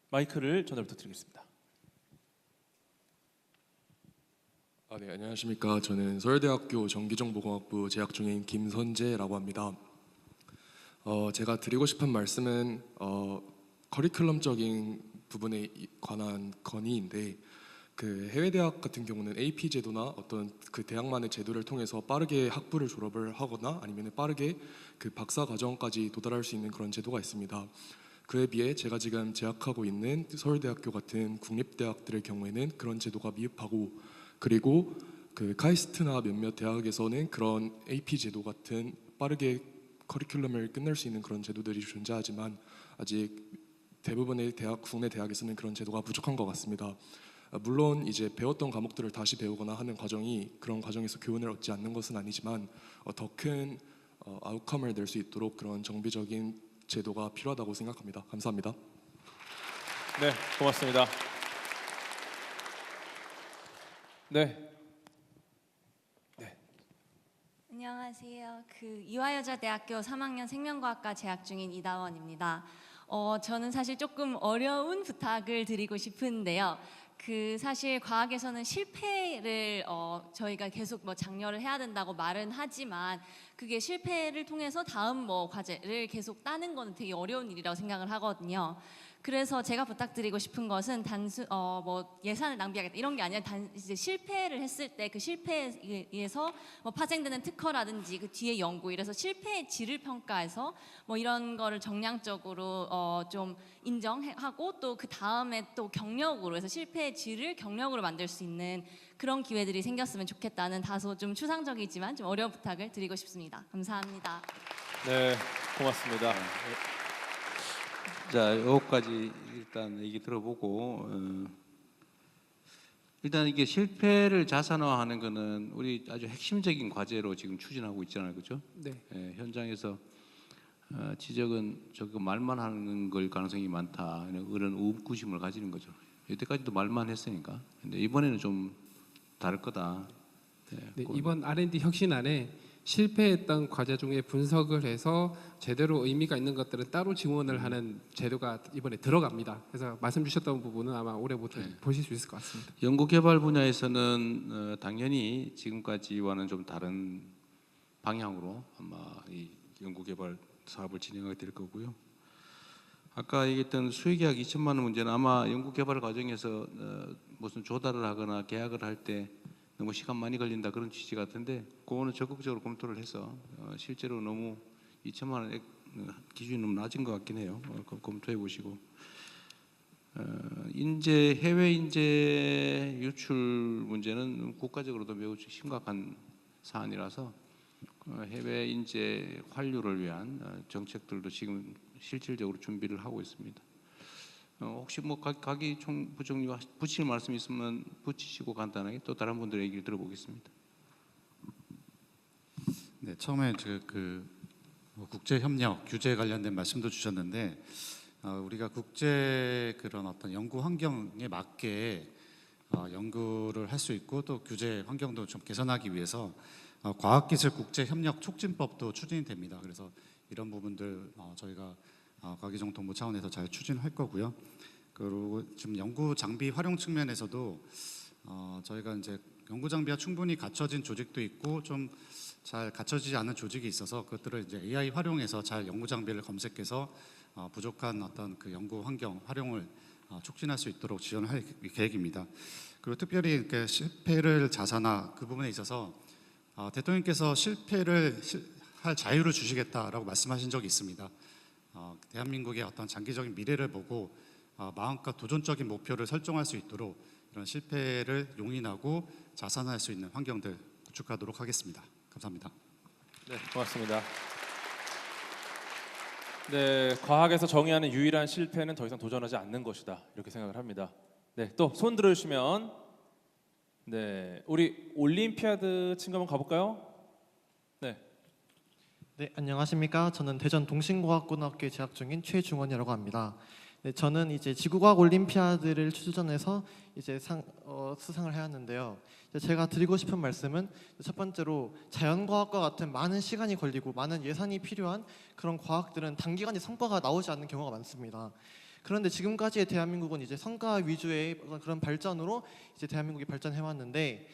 마이크를 전달 부탁드리겠습니다. 네, 안녕하십니까. 저는 서울대학교 전기정보공학부 재학 중인 김선재라고 합니다. 제가 드리고 싶은 말씀은 커리큘럼적인 부분에 관한 건의인데, 그 해외 대학 같은 경우는 AP 제도나 어떤 그 대학만의 제도를 통해서 빠르게 학부를 졸업을 하거나 아니면 빠르게 그 박사 과정까지 도달할 수 있는 그런 제도가 있습니다. 그에 비해 제가 지금 재학하고 있는 서울대학교 같은 국립대학들의 경우에는 그런 제도가 미흡하고, 그리고 그 카이스트나 몇몇 대학에서는 그런 AP 제도 같은 빠르게 커리큘럼을 끝낼 수 있는 그런 제도들이 존재하지만 아직 대부분의 국내 대학에서는 그런 제도가 부족한 것 같습니다. 물론 이제 배웠던 과목들을 다시 배우거나 하는 과정이 그런 과정에서 교훈을 얻지 않는 것은 아니지만 더 큰 아웃컴을 낼 수 있도록 그런 정비적인 제도가 필요하다고 생각합니다. 감사합니다. 네, 고맙습니다. 네. 안녕하세요. 이화여자대학교 3학년 생명과학과 재학 중인 이다원입니다. 저는 사실 조금 어려운 부탁을 드리고 싶은데요. 사실 과학에서는 실패를 저희가 계속 장려를 해야 된다고 말은 하지만, 그게 실패를 통해서 다음 과제를 계속 따는 거는 되게 어려운 일이라고 생각을 하거든요. 그래서 제가 부탁드리고 싶은 것은 예산을 낭비하겠다 이런 게 아니라 이제 실패를 했을 때 그 실패에 의해서 파생되는 특허라든지 그 뒤에 연구, 이래서 실패의 질을 평가해서 이런 거를 정량적으로 좀 인정하고, 또 그 다음에 또 경력으로 해서 실패의 질을 경력으로 만들 수 있는 그런 기회들이 생겼으면 좋겠다는 다소 좀 추상적이지만 좀 어려운 부탁을 드리고 싶습니다. 감사합니다. 네, 고맙습니다. 자, 여기까지 일단 얘기 들어보고, 일단 이게 실패를 자산화하는 거는 우리 아주 핵심적인 과제로 지금 추진하고 있잖아요, 그렇죠? 네. 현장에서 지적은 저거 말만 하는 걸 가능성이 많다, 이런 의구심을 가지는 거죠. 이때까지도 말만 했으니까. 근데 이번에는 좀 다를 거다. 네, 이번 R&D 혁신안에 실패했던 과제 중에 분석을 해서 제대로 의미가 있는 것들은 따로 지원을 하는 제도가 이번에 들어갑니다. 그래서 말씀 주셨던 부분은 아마 올해부터 보실 수 있을 것 같습니다. 연구개발 분야에서는 당연히 지금까지와는 좀 다른 방향으로 아마 이 연구개발 사업을 진행하게 될 거고요. 아까 얘기했던 수의계약 2천만 원 문제는 아마 연구개발 과정에서 무슨 조달을 하거나 계약을 할 때 너무 시간 많이 걸린다 그런 취지 같은데 그거는 적극적으로 검토를 해서 실제로 너무 2천만 원 기준이 너무 낮은 것 같긴 해요. 검토해 보시고 인재 해외 인재 유출 문제는 국가적으로도 매우 심각한 사안이라서 해외 인재 환류를 위한 정책들도 지금 실질적으로 준비를 하고 있습니다. 혹시 뭐 가기 총 부총리가 붙일 말씀 있으면 붙이시고 간단하게 또 다른 분들의 얘기를 들어보겠습니다. 네, 처음에 국제 협력 규제 관련된 말씀도 주셨는데 우리가 국제 그런 어떤 연구 환경에 맞게 연구를 할 수 있고 또 규제 환경도 좀 개선하기 위해서 과학기술 국제 협력 촉진법도 추진이 됩니다. 그래서 이런 부분들 저희가 과기정통부 차원에서 잘 추진할 거고요. 그리고 지금 연구 장비 활용 측면에서도 저희가 이제 연구 장비가 충분히 갖춰진 조직도 있고 좀 잘 갖춰지지 않은 조직이 있어서 그것들을 이제 AI 활용해서 잘 연구 장비를 검색해서 부족한 어떤 그 연구 환경 활용을 촉진할 수 있도록 지원할 계획입니다. 그리고 특별히 이렇게 실패를 자산화 그 부분에 있어서 대통령께서 실패를 할 자유를 주시겠다라고 말씀하신 적이 있습니다. 대한민국의 어떤 장기적인 미래를 보고 마음껏 도전적인 목표를 설정할 수 있도록 이런 실패를 용인하고 자산할 수 있는 환경들 구축하도록 하겠습니다. 감사합니다. 네, 고맙습니다. 네, 과학에서 정의하는 유일한 실패는 더 이상 도전하지 않는 것이다 이렇게 생각을 합니다. 네, 또 손 들어주시면 네, 우리 올림피아드 친구 한번 가볼까요? 네. 네, 안녕하십니까. 저는 대전 동신고학고등학교에 재학 중인 최중원이라고 합니다. 네, 저는 이제 지구과학 올림피아드를 출전해서 이제 수상을 해왔는데요. 제가 드리고 싶은 말씀은 첫 번째로 자연과학과 같은 많은 시간이 걸리고 많은 예산이 필요한 그런 과학들은 단기간에 성과가 나오지 않는 경우가 많습니다. 그런데 지금까지의 대한민국은 이제 성과 위주의 그런 발전으로 이제 대한민국이 발전해 왔는데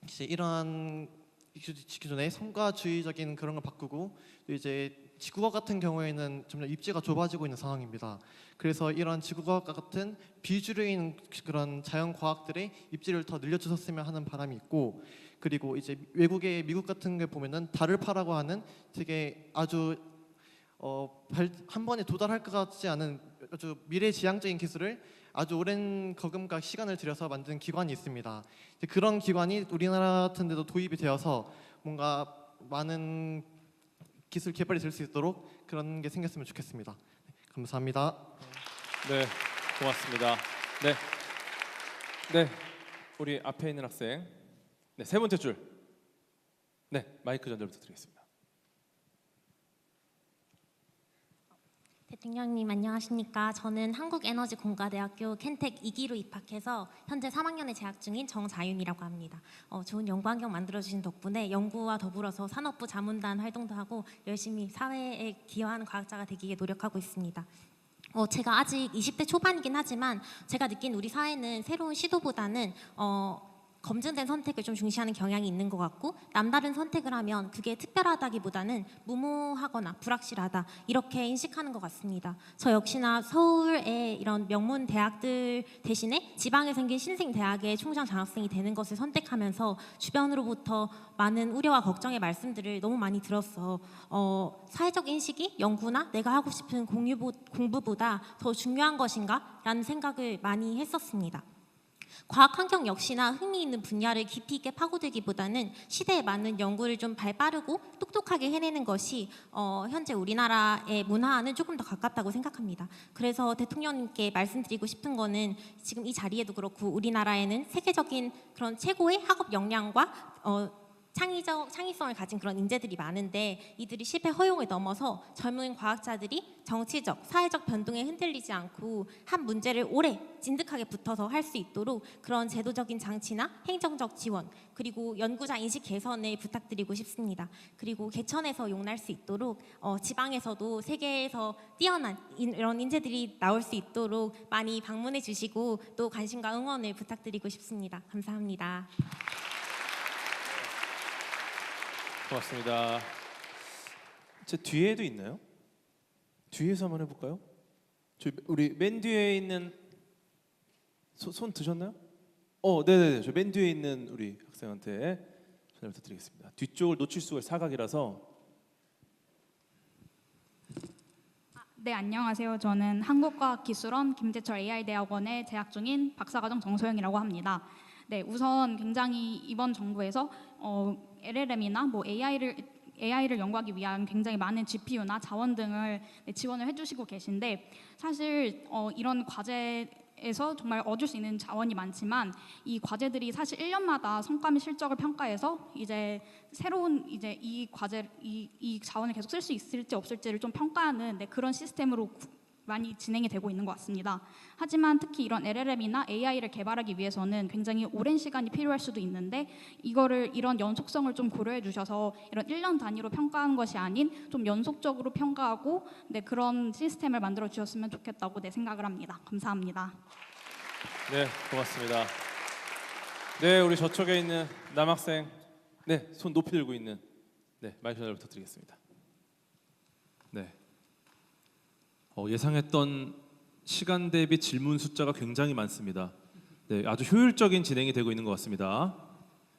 이제 이러한 기존의 성과주의적인 그런 걸 바꾸고 또 이제 지구과학 같은 경우에는 점점 입지가 좁아지고 있는 상황입니다. 그래서 이런 지구과학과 같은 비주류인 그런 자연과학들의 입지를 더 늘려주셨으면 하는 바람이 있고, 그리고 이제 외국의 미국 같은 게 보면은 달을파라고 하는 되게 아주 한 번에 도달할 것 같지 않은 아주 미래지향적인 기술을 아주 오랜 거금과 시간을 들여서 만든 기관이 있습니다. 그런 기관이 우리나라 같은 데도 도입이 되어서 뭔가 많은 기술 개발이 될 수 있도록 그런 게 생겼으면 좋겠습니다. 감사합니다. 네, 고맙습니다. 네, 네, 우리 앞에 있는 학생, 네, 세 번째 줄, 네, 마이크 전달부터 드리겠습니다. 대통령님 안녕하십니까. 저는 한국에너지공과대학교 켄텍 2기로 입학해서 현재 3학년에 재학 중인 정자윤이라고 합니다. 좋은 연구 환경 만들어주신 덕분에 연구와 더불어서 산업부 자문단 활동도 하고 열심히 사회에 기여하는 과학자가 되기 위해 노력하고 있습니다. 제가 아직 20대 초반이긴 하지만 제가 느낀 우리 사회는 새로운 시도보다는 검증된 선택을 좀 중시하는 경향이 있는 것 같고, 남다른 선택을 하면 그게 특별하다기보다는 무모하거나 불확실하다 이렇게 인식하는 것 같습니다. 저 역시나 서울의 이런 명문 대학들 대신에 지방에 생긴 신생 대학의 총장 장학생이 되는 것을 선택하면서 주변으로부터 많은 우려와 걱정의 말씀들을 너무 많이 들었어. 사회적 인식이 연구나 내가 하고 싶은 공부보다 더 중요한 것인가? 라는 생각을 많이 했었습니다. 과학 환경 역시나 흥미 있는 분야를 깊이 있게 파고들기보다는 시대에 맞는 연구를 좀 발빠르고 똑똑하게 해내는 것이 현재 우리나라의 문화와는 조금 더 가깝다고 생각합니다. 그래서 대통령님께 말씀드리고 싶은 거는 지금 이 자리에도 그렇고 우리나라에는 세계적인 그런 최고의 학업 역량과 창의성을 가진 그런 인재들이 많은데 이들이 실패 허용을 넘어서 젊은 과학자들이 정치적, 사회적 변동에 흔들리지 않고 한 문제를 오래 진득하게 붙어서 할 수 있도록 그런 제도적인 장치나 행정적 지원, 그리고 연구자 인식 개선을 부탁드리고 싶습니다. 그리고 개천에서 용날 수 있도록 지방에서도 세계에서 뛰어난 이런 인재들이 나올 수 있도록 많이 방문해 주시고 또 관심과 응원을 부탁드리고 싶습니다. 감사합니다. 고맙습니다. 제 뒤에도 있나요? 뒤에서 한번 해볼까요? 우리 맨 뒤에 있는 손 드셨나요? 네네. 저 맨 뒤에 있는 우리 학생한테 전화 부탁드리겠습니다. 뒤쪽을 놓칠 수가 사각이라서. 네, 안녕하세요. 저는 한국과학기술원 김재철 AI대학원에 재학 중인 박사과정 정소영이라고 합니다. 네, 우선 굉장히 이번 정부에서 LLM이나 뭐 AI를 연구하기 위한 굉장히 많은 GPU나 자원 등을 지원을 해주시고 계신데 사실 이런 과제에서 정말 얻을 수 있는 자원이 많지만 이 과제들이 사실 1년마다 성과 및 실적을 평가해서 이제 새로운 이제 이 자원을 계속 쓸 수 있을지 없을지를 좀 평가하는 그런 시스템으로 많이 진행이 되고 있는 것 같습니다. 하지만 특히 이런 LLM이나 AI를 개발하기 위해서는 굉장히 오랜 시간이 필요할 수도 있는데 이런 연속성을 좀 고려해 주셔서 이런 1년 단위로 평가하는 것이 아닌 좀 연속적으로 평가하고 그런 시스템을 만들어 주셨으면 좋겠다고 생각을 합니다. 감사합니다. 네, 고맙습니다. 네, 우리 저쪽에 있는 남학생, 손 높이 들고 있는 마이크 전달 부탁드리겠습니다. 네. 예상했던 시간 대비 질문 숫자가 굉장히 많습니다. 네, 아주 효율적인 진행이 되고 있는 것 같습니다.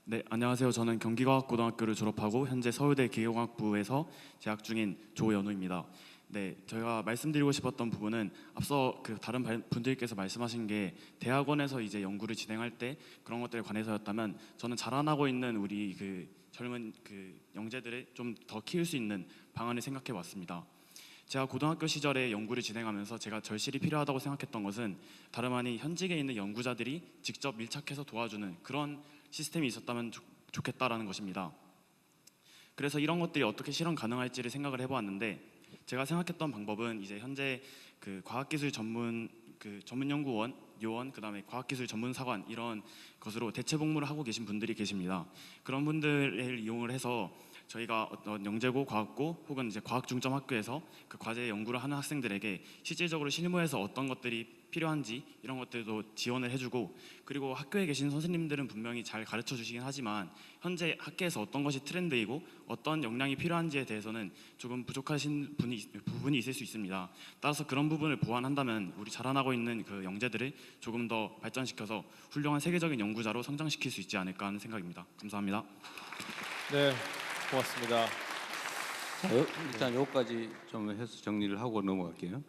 네, 안녕하세요. 저는 경기과학고등학교를 졸업하고 현재 서울대 기계공학부에서 재학 중인 조연우입니다. 네, 저희가 말씀드리고 싶었던 부분은 앞서 다른 분들께서 말씀하신 게 대학원에서 이제 연구를 진행할 때 그런 것들에 관해서였다면 저는 자라나고 있는 우리 젊은 영재들을 좀 더 키울 수 있는 방안을 생각해 봤습니다. 제가 고등학교 시절에 연구를 진행하면서 제가 절실히 필요하다고 생각했던 것은 다름 아닌 현직에 있는 연구자들이 직접 밀착해서 도와주는 그런 시스템이 있었다면 좋겠다라는 것입니다. 그래서 이런 것들이 어떻게 실현 가능할지를 생각을 해보았는데 제가 생각했던 방법은 이제 현재 과학기술 전문 전문연구원, 요원, 그다음에 과학기술 전문사관 이런 것으로 대체 복무를 하고 계신 분들이 계십니다. 그런 분들을 이용을 해서 저희가 어떤 영재고, 과학고 혹은 이제 과학중점학교에서 그 과제 연구를 하는 학생들에게 실질적으로 실무에서 어떤 것들이 필요한지 이런 것들도 지원을 해주고 그리고 학교에 계신 선생님들은 분명히 잘 가르쳐 주시긴 하지만 현재 학계에서 어떤 것이 트렌드이고 어떤 역량이 필요한지에 대해서는 조금 부족하신 부분이 있을 수 있습니다. 따라서 그런 부분을 보완한다면 우리 자라나고 있는 영재들을 조금 더 발전시켜서 훌륭한 세계적인 연구자로 성장시킬 수 있지 않을까 하는 생각입니다. 감사합니다. 네, 고맙습니다. 일단 여기까지 좀 해서 정리를 하고 넘어갈게요.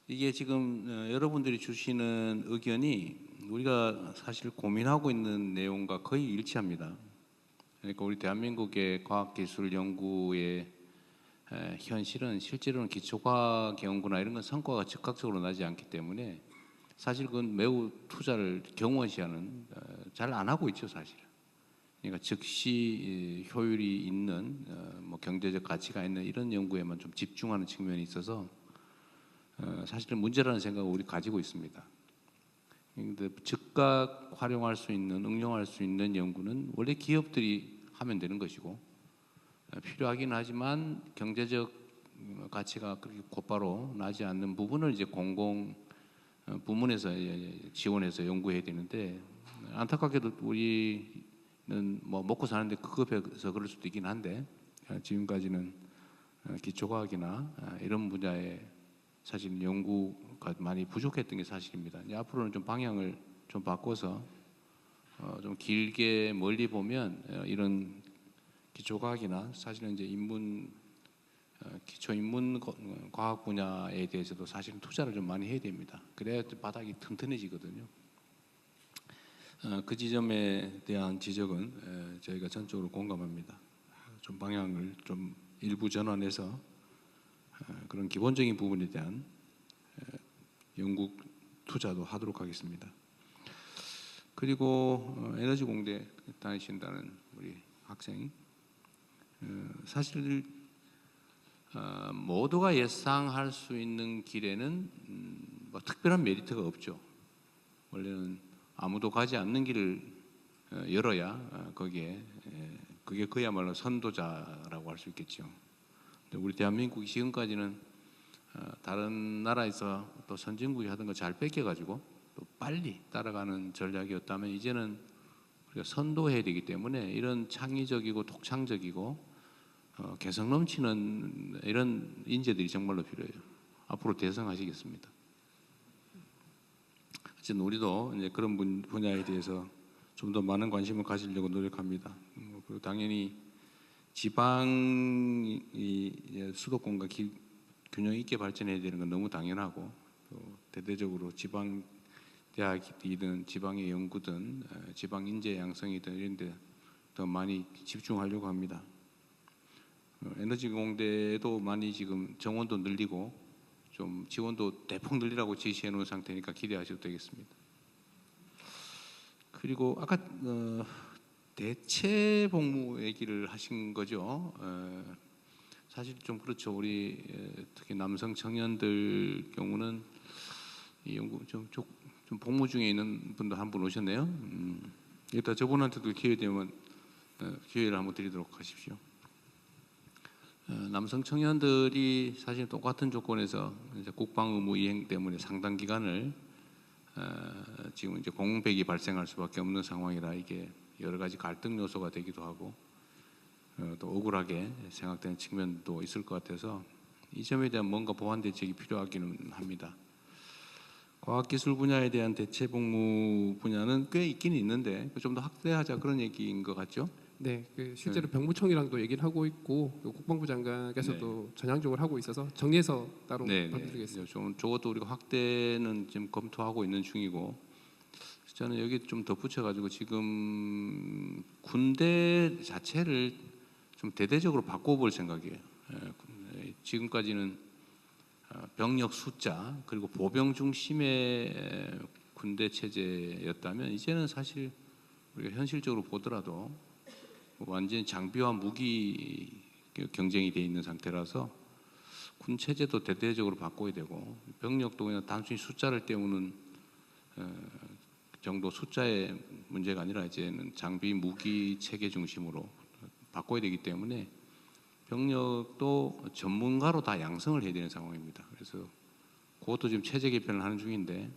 이게 지금 여러분들이 주시는 의견이 우리가 사실 고민하고 있는 내용과 거의 일치합니다. 그러니까 우리 대한민국의 과학기술 연구의 현실은 실제로는 기초과학 연구나 이런 건 성과가 즉각적으로 나지 않기 때문에 사실 그건 매우 투자를 경원시하는 잘 안 하고 있죠 사실. 그러니까 즉시 효율이 있는 경제적 가치가 있는 이런 연구에만 좀 집중하는 측면이 있어서 사실은 문제라는 생각을 우리 가지고 있습니다. 그런데 즉각 활용할 수 있는, 응용할 수 있는 연구는 원래 기업들이 하면 되는 것이고 필요하긴 하지만 경제적 가치가 그렇게 곧바로 나지 않는 부분을 이제 공공 부문에서 지원해서 연구해야 되는데 안타깝게도 우리는 먹고 사는데 급급해서 그럴 수도 있긴 한데 지금까지는 기초과학이나 이런 분야에 사실 연구가 많이 부족했던 게 사실입니다. 이제 앞으로는 좀 방향을 좀 바꿔서 좀 길게 멀리 보면 이런 기초과학이나 사실은 이제 기초 인문 과학 분야에 대해서도 사실은 투자를 좀 많이 해야 됩니다. 그래야 바닥이 튼튼해지거든요. 그 지점에 대한 지적은 저희가 전적으로 공감합니다. 좀 방향을 좀 일부 전환해서 그런 기본적인 부분에 대한 연구 투자도 하도록 하겠습니다. 그리고 에너지 공대 다니신다는 우리 학생 사실 모두가 예상할 수 있는 길에는 특별한 메리트가 없죠. 원래는 아무도 가지 않는 길을 열어야 거기에 그게 그야말로 선도자라고 할 수 있겠죠. 우리 대한민국이 지금까지는 다른 나라에서 또 선진국이 하던 거 잘 뺏겨가지고 또 빨리 따라가는 전략이었다면 이제는 우리가 선도해야 되기 때문에 이런 창의적이고 독창적이고 개성 넘치는 이런 인재들이 정말로 필요해요. 앞으로 대성하시겠습니다. 어쨌든 우리도 이제 그런 분야에 대해서 좀 더 많은 관심을 가지려고 노력합니다. 그리고 당연히 지방이 수도권과 균형 있게 발전해야 되는 건 너무 당연하고, 또 대대적으로 지방 대학이든 지방의 연구든 지방 인재 양성이든 이런 데 더 많이 집중하려고 합니다. 에너지 공대도 많이 지금 정원도 늘리고 좀 지원도 대폭 늘리라고 지시해 놓은 상태니까 기대하셔도 되겠습니다. 그리고 아까 대체 복무 얘기를 하신 거죠. 사실 좀 그렇죠. 우리 특히 남성 청년들 경우는 이 연구 좀 복무 중에 있는 분도 한 분 오셨네요. 일단 저분한테도 기회 되면 기회를 한번 드리도록 하십시오. 남성 청년들이 사실 똑같은 조건에서 이제 국방 의무 이행 때문에 상당 기간을 지금 이제 공백이 발생할 수밖에 없는 상황이라 이게 여러 가지 갈등 요소가 되기도 하고 또 억울하게 생각되는 측면도 있을 것 같아서 이 점에 대한 뭔가 보완 대책이 필요하기는 합니다. 과학기술 분야에 대한 대체 복무 분야는 꽤 있긴 있는데 좀 더 확대하자 그런 얘기인 것 같죠? 네, 그 실제로 병무청이랑도 얘기를 하고 있고 국방부 장관께서도 전향적으로 하고 있어서 정리해서 따로 말씀드리겠습니다. 좀 적어도 우리가 확대는 지금 검토하고 있는 중이고, 저는 여기 좀 덧붙여가지고 지금 군대 자체를 좀 대대적으로 바꿔볼 생각이에요. 지금까지는 병력 숫자 그리고 보병 중심의 군대 체제였다면 이제는 사실 우리가 현실적으로 보더라도 완전히 장비와 무기 경쟁이 돼 있는 상태라서 군 체제도 대대적으로 바꿔야 되고 병력도 그냥 단순히 숫자를 때우는 정도 숫자의 문제가 아니라 이제는 장비 무기 체계 중심으로 바꿔야 되기 때문에 병력도 전문가로 다 양성을 해야 되는 상황입니다. 그래서 그것도 지금 체제 개편을 하는 중인데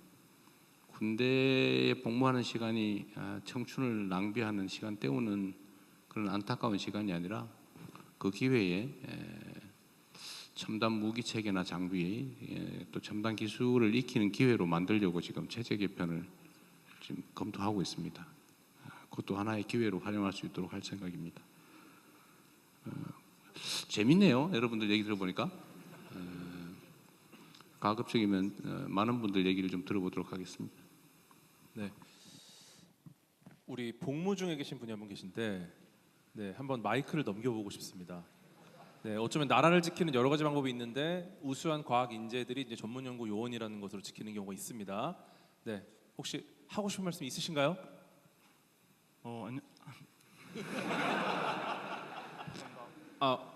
군대에 복무하는 시간이 청춘을 낭비하는 시간 때우는 그런 안타까운 시간이 아니라 그 기회에 첨단 무기 체계나 장비 또 첨단 기술을 익히는 기회로 만들려고 지금 체제 개편을 지금 검토하고 있습니다. 그것도 하나의 기회로 활용할 수 있도록 할 생각입니다. 재밌네요. 여러분들 얘기 들어보니까 가급적이면 많은 분들 얘기를 좀 들어보도록 하겠습니다. 네, 우리 복무 중에 계신 분이 한 분 계신데 한번 마이크를 넘겨보고 싶습니다. 어쩌면 나라를 지키는 여러 가지 방법이 있는데 우수한 과학 인재들이 이제 전문 연구 요원이라는 것으로 지키는 경우가 있습니다. 혹시 하고 싶은 말씀 있으신가요?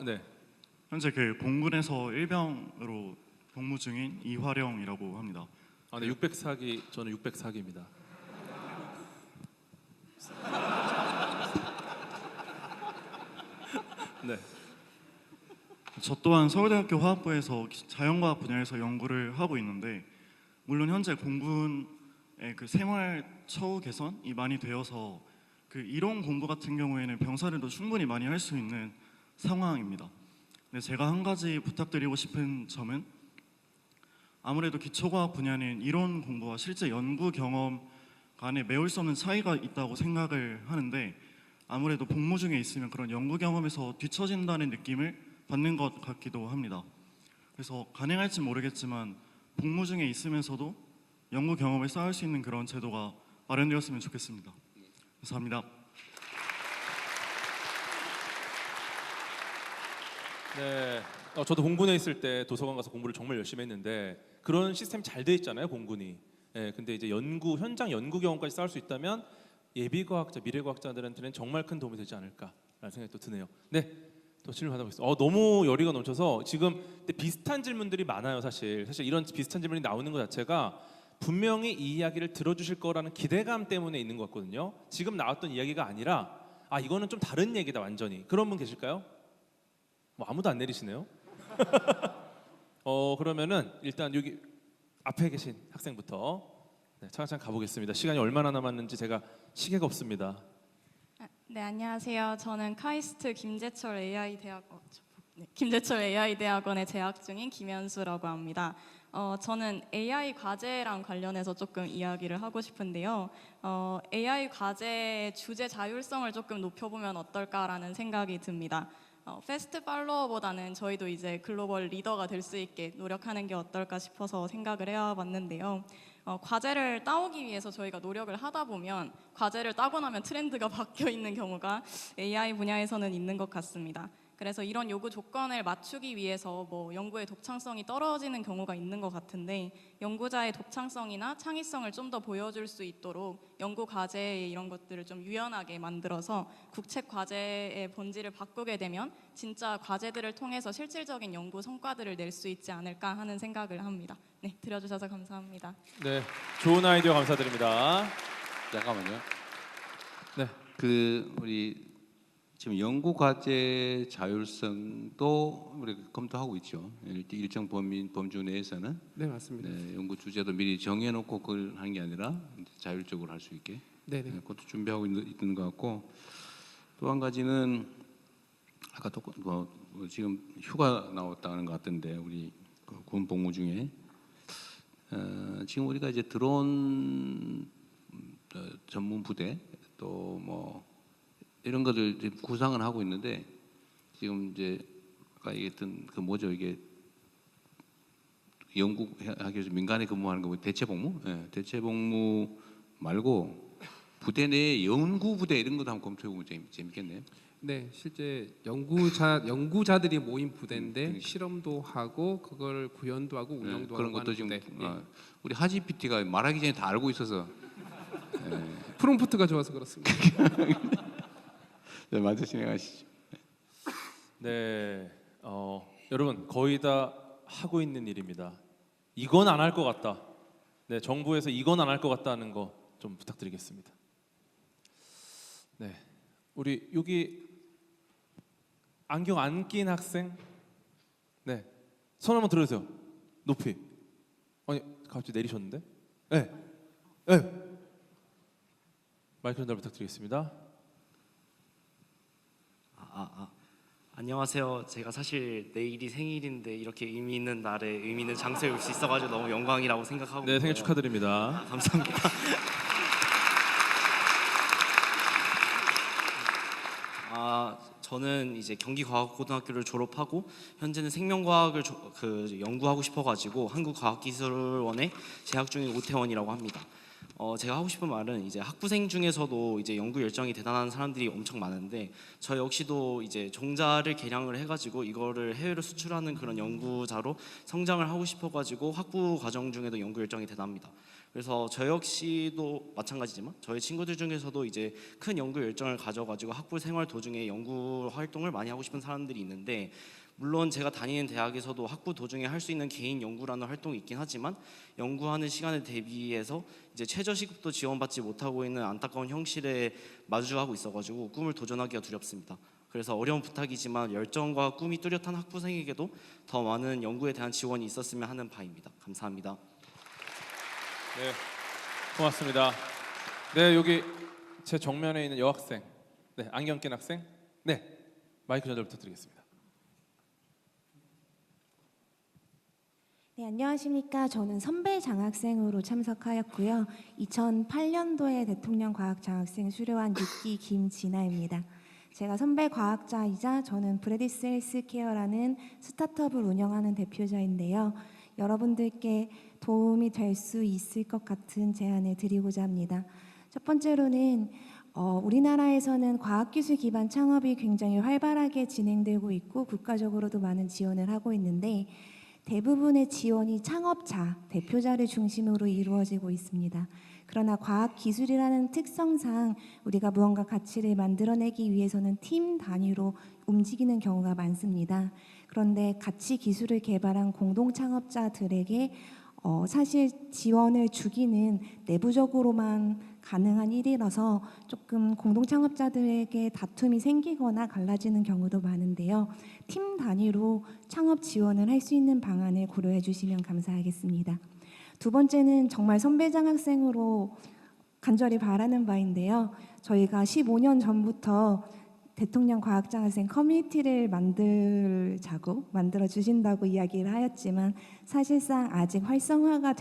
네. 현재 그 공군에서 일병으로 복무 중인 이화령이라고 합니다. 네, 604기 저는 604기입니다. 네. 저 또한 서울대학교 화학부에서 자연과학 분야에서 연구를 하고 있는데 물론 현재 공군의 그 생활 처우 개선이 많이 되어서 그 이론 공부 같은 경우에는 병사들도 충분히 많이 할 수 있는 상황입니다. 근데 제가 한 가지 부탁드리고 싶은 점은 아무래도 기초과학 분야는 이론 공부와 실제 연구 경험 간에 메울 수 없는 차이가 있다고 생각을 하는데 아무래도 복무 중에 있으면 그런 연구 경험에서 뒤처진다는 느낌을 받는 것 같기도 합니다. 그래서 가능할지 모르겠지만 복무 중에 있으면서도 연구 경험을 쌓을 수 있는 그런 제도가 마련되었으면 좋겠습니다. 감사합니다. 네, 저도 공군에 있을 때 도서관 가서 공부를 정말 열심히 했는데 그런 시스템 잘 돼 있잖아요, 공군이. 근데 이제 현장 연구 경험까지 쌓을 수 있다면 예비과학자, 미래과학자들한테는 정말 큰 도움이 되지 않을까라는 생각이 또 드네요. 네, 또 질문 받아보겠습니다. 너무 열의가 넘쳐서 지금 비슷한 질문들이 많아요. 사실 이런 비슷한 질문이 나오는 것 자체가 분명히 이 이야기를 들어주실 거라는 기대감 때문에 있는 것 같거든요. 지금 나왔던 이야기가 아니라 이거는 좀 다른 얘기다 완전히. 그런 분 계실까요? 아무도 안 내리시네요. 그러면은 일단 여기 앞에 계신 학생부터 차근차근 가보겠습니다. 시간이 얼마나 남았는지 제가 시계가 없습니다. 네, 안녕하세요. 저는 카이스트 김재철 AI 대학 김제철 AI대학원에 재학 중인 김현수라고 합니다. 저는 AI 과제랑 관련해서 조금 이야기를 하고 싶은데요. AI 과제의 주제 자율성을 조금 높여보면 어떨까라는 생각이 듭니다. 패스트 팔로워보다는 저희도 이제 글로벌 리더가 될 수 있게 노력하는 게 어떨까 싶어서 생각을 해왔는데요. 과제를 따오기 위해서 저희가 노력을 하다 보면 과제를 따고 나면 트렌드가 바뀌어 있는 경우가 AI 분야에서는 있는 것 같습니다. 그래서 이런 요구 조건을 맞추기 위해서 뭐 연구의 독창성이 떨어지는 경우가 있는 것 같은데 연구자의 독창성이나 창의성을 좀 더 보여줄 수 있도록 연구 과제의 이런 것들을 좀 유연하게 만들어서 국책 과제의 본질을 바꾸게 되면 진짜 과제들을 통해서 실질적인 연구 성과들을 낼 수 있지 않을까 하는 생각을 합니다. 네, 들어주셔서 감사합니다. 네, 좋은 아이디어 감사드립니다. 잠깐만요. 네. 우리 지금 연구 과제 자율성도 우리 검토하고 있죠. 일정 범주 내에서는. 네, 맞습니다. 네, 연구 주제도 미리 정해놓고 그걸 하는 게 아니라 자율적으로 할 수 있게. 네. 그것도 준비하고 있는 것 같고 또 한 가지는 아까 또 지금 휴가 나왔다는 것 같던데 우리 군 복무 중에 지금 우리가 이제 드론 전문 부대 또 뭐 이런 것들 이제 구상을 하고 있는데 지금 이제 아까 얘기했던 그 뭐죠 이게 연구하기 위해서 민간에 근무하는 거 대체 복무? 네, 대체 복무 말고 부대 내 연구 부대 이런 것도 한번 검토해보면 재밌겠네요. 네, 실제 연구자들이 모인 부대인데 실험도 하고 그걸 구현도 하고 운영도 그런 하고 것도 지금 부대. 우리 하지 PT가 말하기 전에 다 알고 있어서 프롬프트가 좋아서 그렇습니다. 네, 먼저 진행하시죠. 네, 여러분 거의 다 하고 있는 일입니다. 이건 안 할 것 같다. 네, 정부에서 이건 안 할 것 같다는 거 좀 부탁드리겠습니다. 네, 우리 여기 안경 안 낀 학생, 네, 손 한번 들어주세요. 높이. 아니 갑자기 내리셨는데? 네, 네. 마이크 전달 부탁드리겠습니다. 안녕하세요. 제가 사실 내일이 생일인데 이렇게 의미 있는 날에 의미 있는 장소에 올 수 있어가지고 너무 영광이라고 생각하고 네, 생일 있고요. 축하드립니다. 감사합니다. 저는 이제 경기과학고등학교를 졸업하고 현재는 생명과학을 연구하고 싶어가지고 한국과학기술원에 재학 중인 오태원이라고 합니다. 제가 하고 싶은 말은 이제 학부생 중에서도 이제 연구 열정이 대단한 사람들이 엄청 많은데 저 역시도 이제 종자를 개량을 해가지고 이거를 해외로 수출하는 그런 연구자로 성장을 하고 싶어가지고 학부 과정 중에도 연구 열정이 대단합니다. 그래서 저 역시도 마찬가지지만 저희 친구들 중에서도 이제 큰 연구 열정을 가져가지고 학부 생활 도중에 연구 활동을 많이 하고 싶은 사람들이 있는데 물론 제가 다니는 대학에서도 학부 도중에 할 수 있는 개인 연구라는 활동이 있긴 하지만 연구하는 시간에 대비해서 이제 최저 시급도 지원받지 못하고 있는 안타까운 현실에 마주하고 있어가지고 꿈을 도전하기가 두렵습니다. 그래서 어려운 부탁이지만 열정과 꿈이 뚜렷한 학부생에게도 더 많은 연구에 대한 지원이 있었으면 하는 바입니다. 감사합니다. 네, 고맙습니다. 네, 여기 제 정면에 있는 여학생, 네, 안경 낀 학생, 네, 마이크 전달 부탁드리겠습니다. 네, 안녕하십니까. 저는 선배 장학생으로 참석하였고요. 2008년도에 대통령 과학장학생 수료한 6기 김진아입니다. 제가 선배 과학자이자 저는 브레디스 헬스케어라는 스타트업을 운영하는 대표자인데요. 여러분들께 도움이 될 수 있을 것 같은 제안을 드리고자 합니다. 첫 번째로는 우리나라에서는 과학기술 기반 창업이 굉장히 활발하게 진행되고 있고 국가적으로도 많은 지원을 하고 있는데 대부분의 지원이 창업자, 대표자를 중심으로 이루어지고 있습니다. 그러나 과학기술이라는 특성상 우리가 무언가 가치를 만들어내기 위해서는 팀 단위로 움직이는 경우가 많습니다. 그런데 가치 기술을 개발한 공동 창업자들에게 사실 지원을 주기는 내부적으로만 가능한 일이라서 조금 공동 창업자들에게 다툼이 생기거나 갈라지는 경우도 많은데요. 팀 단위로 창업 지원을 할 수 있는 방안을 고려해 주시면 감사하겠습니다. 두 번째는 정말 선배 장학생으로 간절히 바라는 바인데요. 저희가 15년 전부터 대통령 과학장학생 커뮤니티를 만들어 주신다고 이야기를 하였지만 사실상 아직 활성화가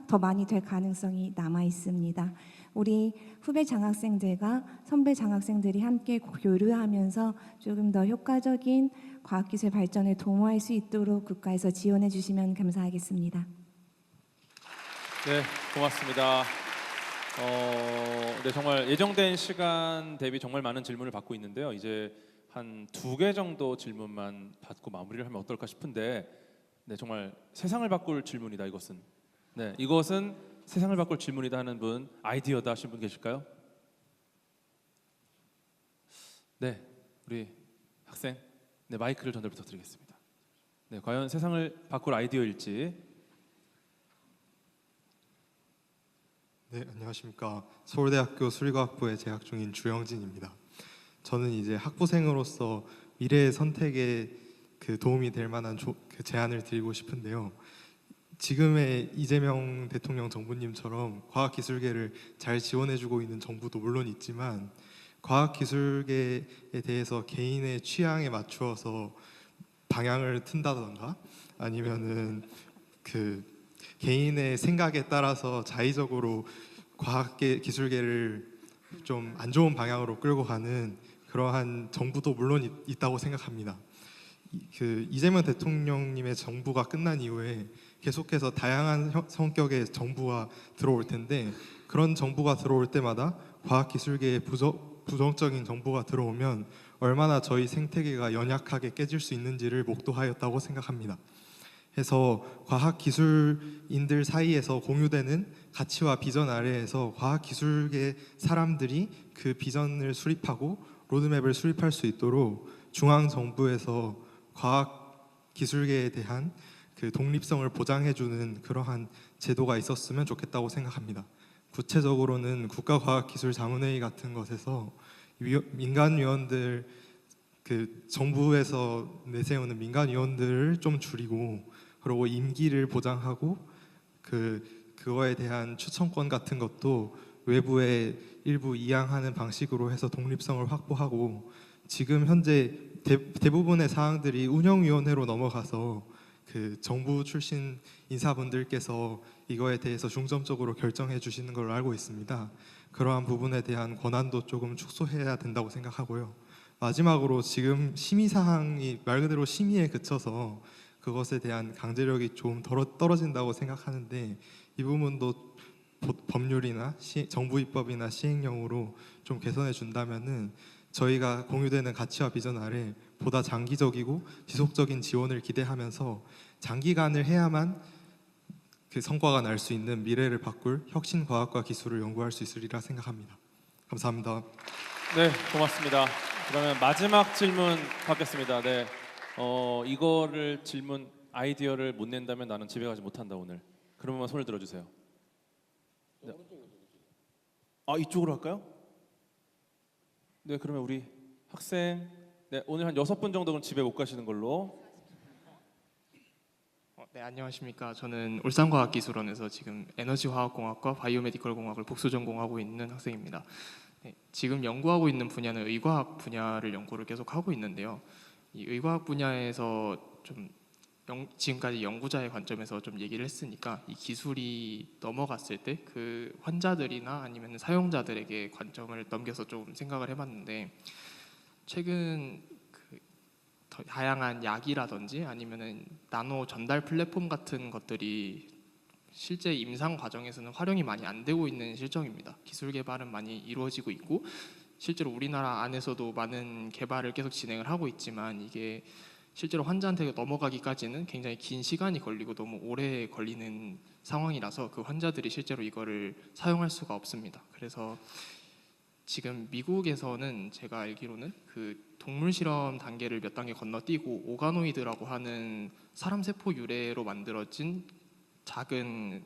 더 많이 될 가능성이 남아 있습니다. 우리 후배 장학생들과 선배 장학생들이 함께 교류하면서 조금 더 효과적인 과학기술 발전을 도모할 수 있도록 국가에서 지원해 주시면 감사하겠습니다. 네, 고맙습니다. 네, 정말 예정된 시간 대비 정말 많은 질문을 받고 있는데요. 이제 한 2개 정도 질문만 받고 마무리를 하면 어떨까 싶은데, 네, 정말 세상을 바꿀 질문이다 이것은. 네, 이것은 세상을 바꿀 질문이다 하는 분, 아이디어다 하신 분 계실까요? 네, 우리 학생, 네, 마이크를 전달 부탁드리겠습니다. 네, 과연 세상을 바꿀 아이디어일지. 네, 안녕하십니까. 서울대학교 수리과학부에 재학 중인 주영진입니다. 저는 이제 학부생으로서 미래의 선택에 도움이 될 만한 제안을 드리고 싶은데요. 지금의 이재명 대통령 정부님처럼 과학기술계를 잘 지원해주고 있는 정부도 물론 있지만 과학기술계에 대해서 개인의 취향에 맞추어서 방향을 튼다던가 아니면은 개인의 생각에 따라서 자의적으로 과학계, 기술계를 좀 안 좋은 방향으로 끌고 가는 그러한 정부도 물론 있다고 생각합니다. 이재명 대통령님의 정부가 끝난 이후에 계속해서 다양한 성격의 정부가 들어올 텐데 그런 정부가 들어올 때마다 과학기술계에 부정적인 정부가 들어오면 얼마나 저희 생태계가 연약하게 깨질 수 있는지를 목도하였다고 생각합니다. 해서 과학기술인들 사이에서 공유되는 가치와 비전 아래에서 과학기술계 사람들이 그 비전을 수립하고 로드맵을 수립할 수 있도록 중앙정부에서 과학기술계에 대한 독립성을 보장해주는 그러한 제도가 있었으면 좋겠다고 생각합니다. 구체적으로는 국가과학기술자문회의 같은 것에서 민간위원들, 정부에서 내세우는 민간위원들을 좀 줄이고 그리고 임기를 보장하고 그거에 대한 추천권 같은 것도 외부에 일부 이양하는 방식으로 해서 독립성을 확보하고 지금 현재 대부분의 사항들이 운영위원회로 넘어가서 정부 출신 인사분들께서 이거에 대해서 중점적으로 결정해 주시는 걸로 알고 있습니다. 그러한 부분에 대한 권한도 조금 축소해야 된다고 생각하고요. 마지막으로 지금 심의 사항이 말 그대로 심의에 그쳐서 그것에 대한 강제력이 좀 떨어진다고 생각하는데 이 부분도 법률이나 정부 입법이나 시행령으로 좀 개선해 준다면은 저희가 공유되는 가치와 비전 아래 보다 장기적이고 지속적인 지원을 기대하면서 장기간을 해야만 성과가 날 수 있는 미래를 바꿀 혁신 과학과 기술을 연구할 수 있으리라 생각합니다. 감사합니다. 네, 고맙습니다. 그러면 마지막 질문 받겠습니다. 네, 이거를 질문 아이디어를 못 낸다면 나는 집에 가지 못한다 오늘. 그러면 손을 들어주세요. 네. 이쪽으로 할까요? 네, 그러면 우리 학생, 네, 오늘 한 6분 정도 는 집에 못 가시는 걸로. 네, 안녕하십니까. 저는 울산과학기술원에서 지금 에너지화학공학과 바이오메디컬 공학을 복수 전공하고 있는 학생입니다. 네, 지금 연구하고 있는 분야는 의과학 분야를 연구를 계속 하고 있는데요. 이 의과학 분야에서 좀 지금까지 연구자의 관점에서 좀 얘기를 했으니까 이 기술이 넘어갔을 때 그 환자들이나 아니면 사용자들에게 관점을 넘겨서 좀 생각을 해봤는데 최근 다양한 약이라든지 아니면은 나노 전달 플랫폼 같은 것들이 실제 임상 과정에서는 활용이 많이 안 되고 있는 실정입니다. 기술 개발은 많이 이루어지고 있고 실제로 우리나라 안에서도 많은 개발을 계속 진행을 하고 있지만 이게 실제로 환자한테 넘어가기까지는 굉장히 긴 시간이 걸리고 너무 오래 걸리는 상황이라서 그 환자들이 실제로 이거를 사용할 수가 없습니다. 그래서 지금 미국에서는 제가 알기로는 동물 실험 단계를 몇 단계 건너뛰고 오가노이드라고 하는 사람 세포 유래로 만들어진 작은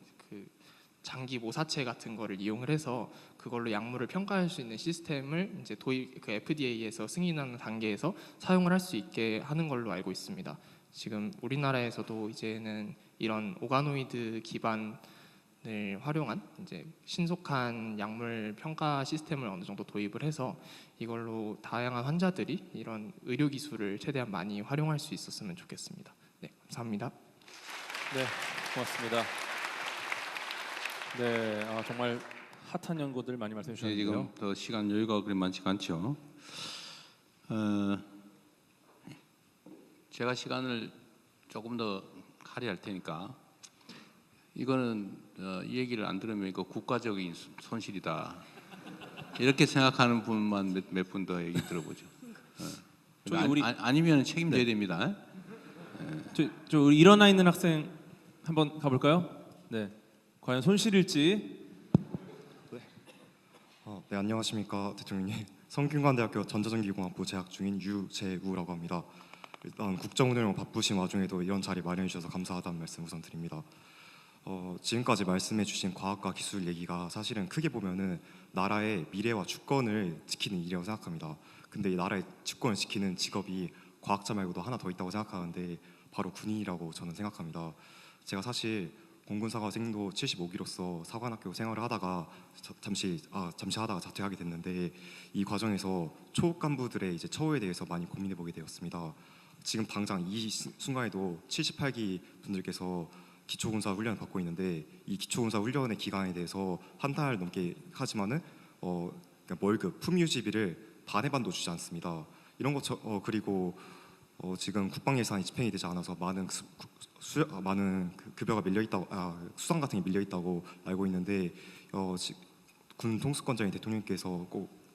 장기 모사체 같은 거를 이용을 해서 그걸로 약물을 평가할 수 있는 시스템을 이제 FDA에서 승인하는 단계에서 사용을 할 수 있게 하는 걸로 알고 있습니다. 지금 우리나라에서도 이제는 이런 오가노이드 기반의 활용한 이제 신속한 약물 평가 시스템을 어느 정도 도입을 해서 이걸로 다양한 환자들이 이런 의료 기술을 최대한 많이 활용할 수 있었으면 좋겠습니다. 네, 감사합니다. 네, 고맙습니다. 네, 정말 핫한 연구들 많이 말씀해 네, 주셨는데요. 지금 더 시간 여유가 그리 많지가 않죠. 제가 시간을 조금 더 할애할 테니까 이거는 이 얘기를 안 들으면 이거 국가적인 손실이다. 이렇게 생각하는 분만 몇 분 더 얘기 들어보죠. 아니면 책임져야 됩니다. 저 우리 일어나 있는 학생 한번 가볼까요? 네, 과연 손실일지. 네, 안녕하십니까 대통령님. 성균관대학교 전자전기공학부 재학 중인 유재우라고 합니다. 일단 국정운영 바쁘신 와중에도 이런 자리 마련해 주셔서 감사하다는 말씀 우선 드립니다. 지금까지 말씀해 주신 과학과 기술 얘기가 사실은 크게 보면은 나라의 미래와 주권을 지키는 일이라고 생각합니다. 근데 이 나라의 주권을 지키는 직업이 과학자 말고도 하나 더 있다고 생각하는데 바로 군인이라고 저는 생각합니다. 제가 사실 공군사관생도 75기로서 사관학교 생활을 하다가 잠시 하다가 자퇴하게 됐는데 이 과정에서 초급 간부들의 이제 처우에 대해서 많이 고민해 보게 되었습니다. 지금 당장 이 순간에도 78기 분들께서 기초군사 훈련을 받고 있는데 이 기초군사 훈련의 기간에 대해서 한 달 넘게 하지만은 그러니까 월급 품유지비를 반의 반도 주지 않습니다. 이런 것 그리고 지금 국방 예산이 집행이 되지 않아서 많은 급여가 밀려 있다고 수당 같은 게 밀려 있다고 알고 있는데 군 통수권자인 대통령께서 꼭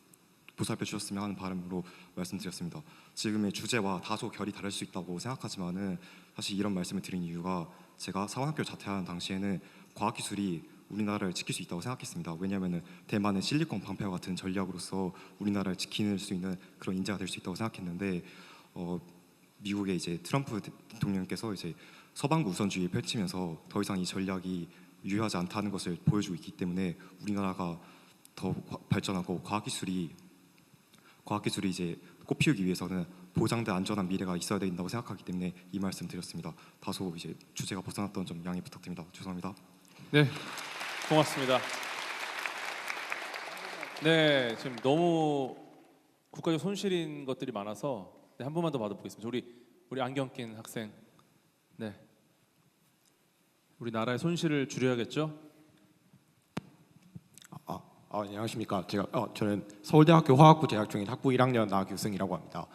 보살펴 주셨으면 하는 바람으로 말씀드렸습니다. 지금의 주제와 다소 결이 다를 수 있다고 생각하지만은 사실 이런 말씀을 드린 이유가 제가 사관학교 자퇴하는 당시에는 과학기술이 우리나라를 지킬 수 있다고 생각했습니다. 왜냐하면 대만의 실리콘 방패와 같은 전략으로서 우리나라를 지킬 수 있는 그런 인재가 될 수 있다고 생각했는데 미국의 이제 트럼프 대통령께서 이제 서방구 우선주의를 펼치면서 더 이상 이 전략이 유효하지 않다는 것을 보여주고 있기 때문에 우리나라가 더 발전하고 과학기술이 이제 꽃피우기 위해서는 보장된 안전한 미래가 있어야 된다고 생각하기 때문에 이 말씀 드렸습니다. 다소 이제 주제가 벗어났던 점 양해 부탁드립니다. 죄송합니다. 네, 고맙습니다. 네, 지금 너무 국가적 손실인 것들이 많아서 한 번만 더 받아보겠습니다. 우리 안경 낀 학생. 네, 우리 나라의 손실을 줄여야겠죠? 안녕하십니까. 저는 서울대학교 화학부 재학 중인 학부 1학년 나규승이라고 합니다.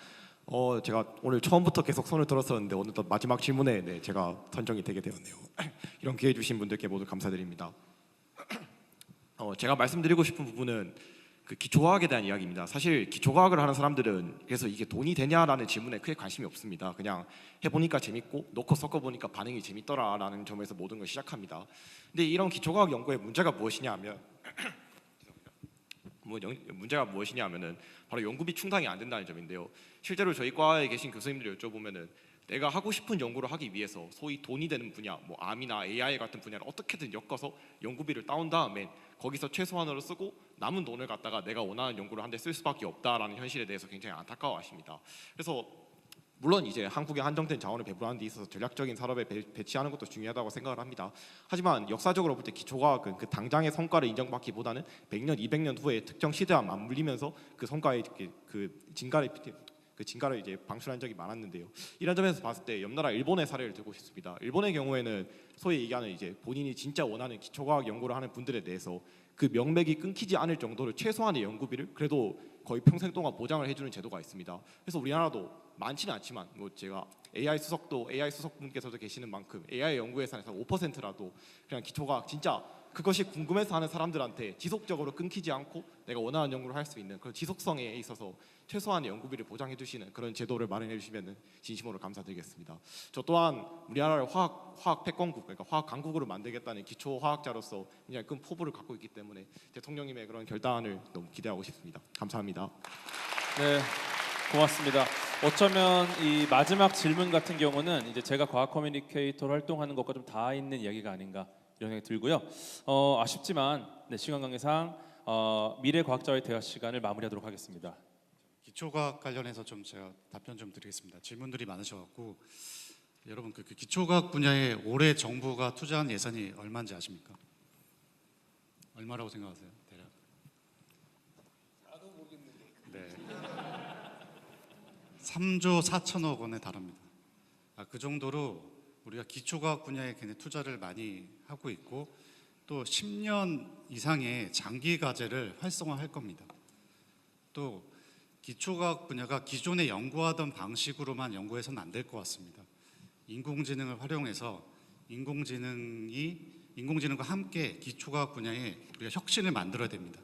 제가 오늘 처음부터 계속 손을 들었었는데 어느덧 마지막 질문에 제가 선정이 되게 되었네요. 이런 기회 주신 분들께 모두 감사드립니다. 제가 말씀드리고 싶은 부분은 그 기초과학에 대한 이야기입니다. 사실 기초과학을 하는 사람들은 그래서 이게 돈이 되냐라는 질문에 크게 관심이 없습니다. 그냥 해보니까 재밌고 넣고 섞어보니까 반응이 재밌더라라는 점에서 모든 걸 시작합니다. 근데 이런 기초과학 연구의 문제가 무엇이냐면 문제는 바로 연구비 충당이 안 된다는 점인데요. 실제로 저희 과에 계신 교수님들 여쭤보면은 내가 하고 싶은 연구를 하기 위해서 소위 돈이 되는 분야, 뭐 암이나 AI 같은 분야를 어떻게든 엮어서 연구비를 따온 다음에 거기서 최소한으로 쓰고 남은 돈을 갖다가 내가 원하는 연구를 한 데 쓸 수밖에 없다라는 현실에 대해서 굉장히 안타까워하십니다. 그래서 물론 이제 한국의 한정된 자원을 배분하는 데 있어서 전략적인 산업에 배치하는 것도 중요하다고 생각을 합니다. 하지만 역사적으로 볼 때 기초과학은 그 당장의 성과를 인정받기보다는 100년, 200년 후에 특정 시대와 맞물리면서 그 성과의 그 진가를 이제 방출한 적이 많았는데요. 이런 점에서 봤을 때 옆나라 일본의 사례를 들고 싶습니다. 일본의 경우에는 소위 얘기하는 이제 본인이 진짜 원하는 기초과학 연구를 하는 분들에 대해서 그 명맥이 끊기지 않을 정도로 최소한의 연구비를 그래도 거의 평생 동안 보장을 해주는 제도가 있습니다. 그래서 우리나라도 많지는 않지만 뭐 제가 AI 수석분께서도 계시는 만큼 AI 연구 예산에서 5%라도 그냥 기초과학 진짜 그것이 궁금해서 하는 사람들한테 지속적으로 끊기지 않고 내가 원하는 연구를 할 수 있는 그런 지속성에 있어서 최소한의 연구비를 보장해 주시는 그런 제도를 마련해 주시면 진심으로 감사드리겠습니다. 저 또한 우리나라를 화학 패권국, 그러니까 화학 강국으로 만들겠다는 기초 화학자로서 굉장히 큰 포부를 갖고 있기 때문에 대통령님의 그런 결단을 너무 기대하고 싶습니다. 감사합니다. 네, 고맙습니다. 어쩌면 이 마지막 질문 같은 경우는 이제 제가 과학 커뮤니케이터로 활동하는 것과 좀 닿아 있는 이야기가 아닌가 이런 생각이 들고요. 아쉽지만 시간 관계상 미래 과학자와의 대화 시간을 마무리하도록 하겠습니다. 기초과학 관련해서 좀 제가 답변 좀 드리겠습니다. 질문들이 많으셔갖고 여러분 그 기초과학 분야에 올해 정부가 투자한 예산이 얼마인지 아십니까? 얼마라고 생각하세요? 대략? 나도 모르겠는데. 네. 3조 4천억 원에 달합니다. 그 정도로 우리가 기초과학 분야에 굉장히 투자를 많이 하고 있고 또 10년 이상의 장기 과제를 활성화할 겁니다. 또 기초과학 분야가 기존에 연구하던 방식으로만 연구해서는 안 될 것 같습니다. 인공지능을 활용해서 인공지능과 함께 기초과학 분야에 우리가 혁신을 만들어야 됩니다.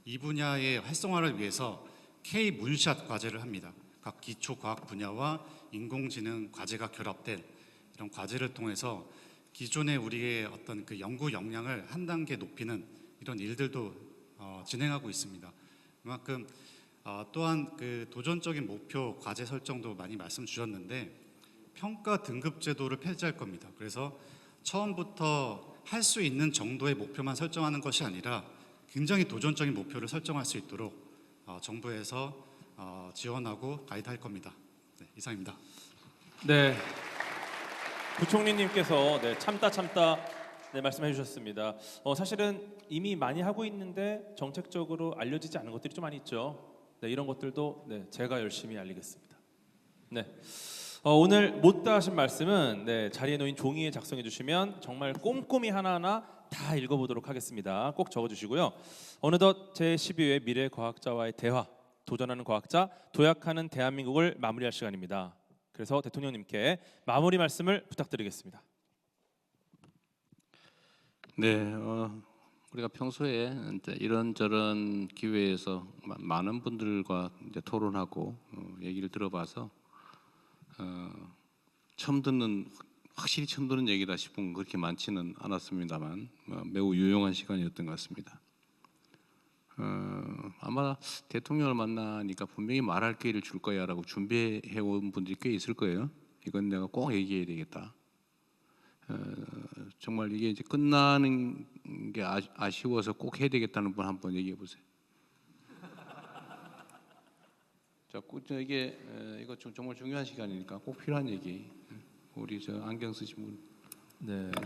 이 분야의 활성화를 위해서 K-문샷 과제를 합니다. 각 기초과학 분야와 인공지능 과제가 결합된 이런 과제를 통해서 기존의 우리의 어떤 그 연구 역량을 한 단계 높이는 이런 일들도 진행하고 있습니다. 그만큼 또한 그 도전적인 목표 과제 설정도 많이 말씀 주셨는데 평가 등급 제도를 폐지할 겁니다. 그래서 처음부터 할 수 있는 정도의 목표만 설정하는 것이 아니라 굉장히 도전적인 목표를 설정할 수 있도록 정부에서 지원하고 가이드할 겁니다. 네, 이상입니다. 네, 부총리님께서 참다 말씀해 주셨습니다. 사실은 이미 많이 하고 있는데 정책적으로 알려지지 않은 것들이 좀 많이 있죠. 네, 이런 것들도 제가 열심히 알리겠습니다. 네. 오늘 못다 하신 말씀은 자리에 놓인 종이에 작성해 주시면 정말 꼼꼼히 하나하나 다 읽어보도록 하겠습니다. 꼭 적어주시고요. 어느덧 제12회 미래과학자와의 대화, 도전하는 과학자, 도약하는 대한민국을 마무리할 시간입니다. 그래서 대통령님께 마무리 말씀을 부탁드리겠습니다. 네, 우리가 평소에 이제 이런저런 기회에서 많은 분들과 이제 토론하고 얘기를 들어봐서 확실히 처음 듣는 얘기다 싶은 건 그렇게 많지는 않았습니다만 매우 유용한 시간이었던 것 같습니다. 아마 대통령을 만나니까 분명히 말할 기회를 줄 거야라고 준비해 온 분들이 꽤 있을 거예요. 이건 내가 꼭 얘기해야 되겠다. 정말 이게 이제 끝나는 게 아쉬워서 꼭 해야 되겠다는 분 한번 얘기해 보세요. 자, 이거 정말 중요한 시간이니까 꼭 필요한 얘기. 우리 저 안경 쓰신 분,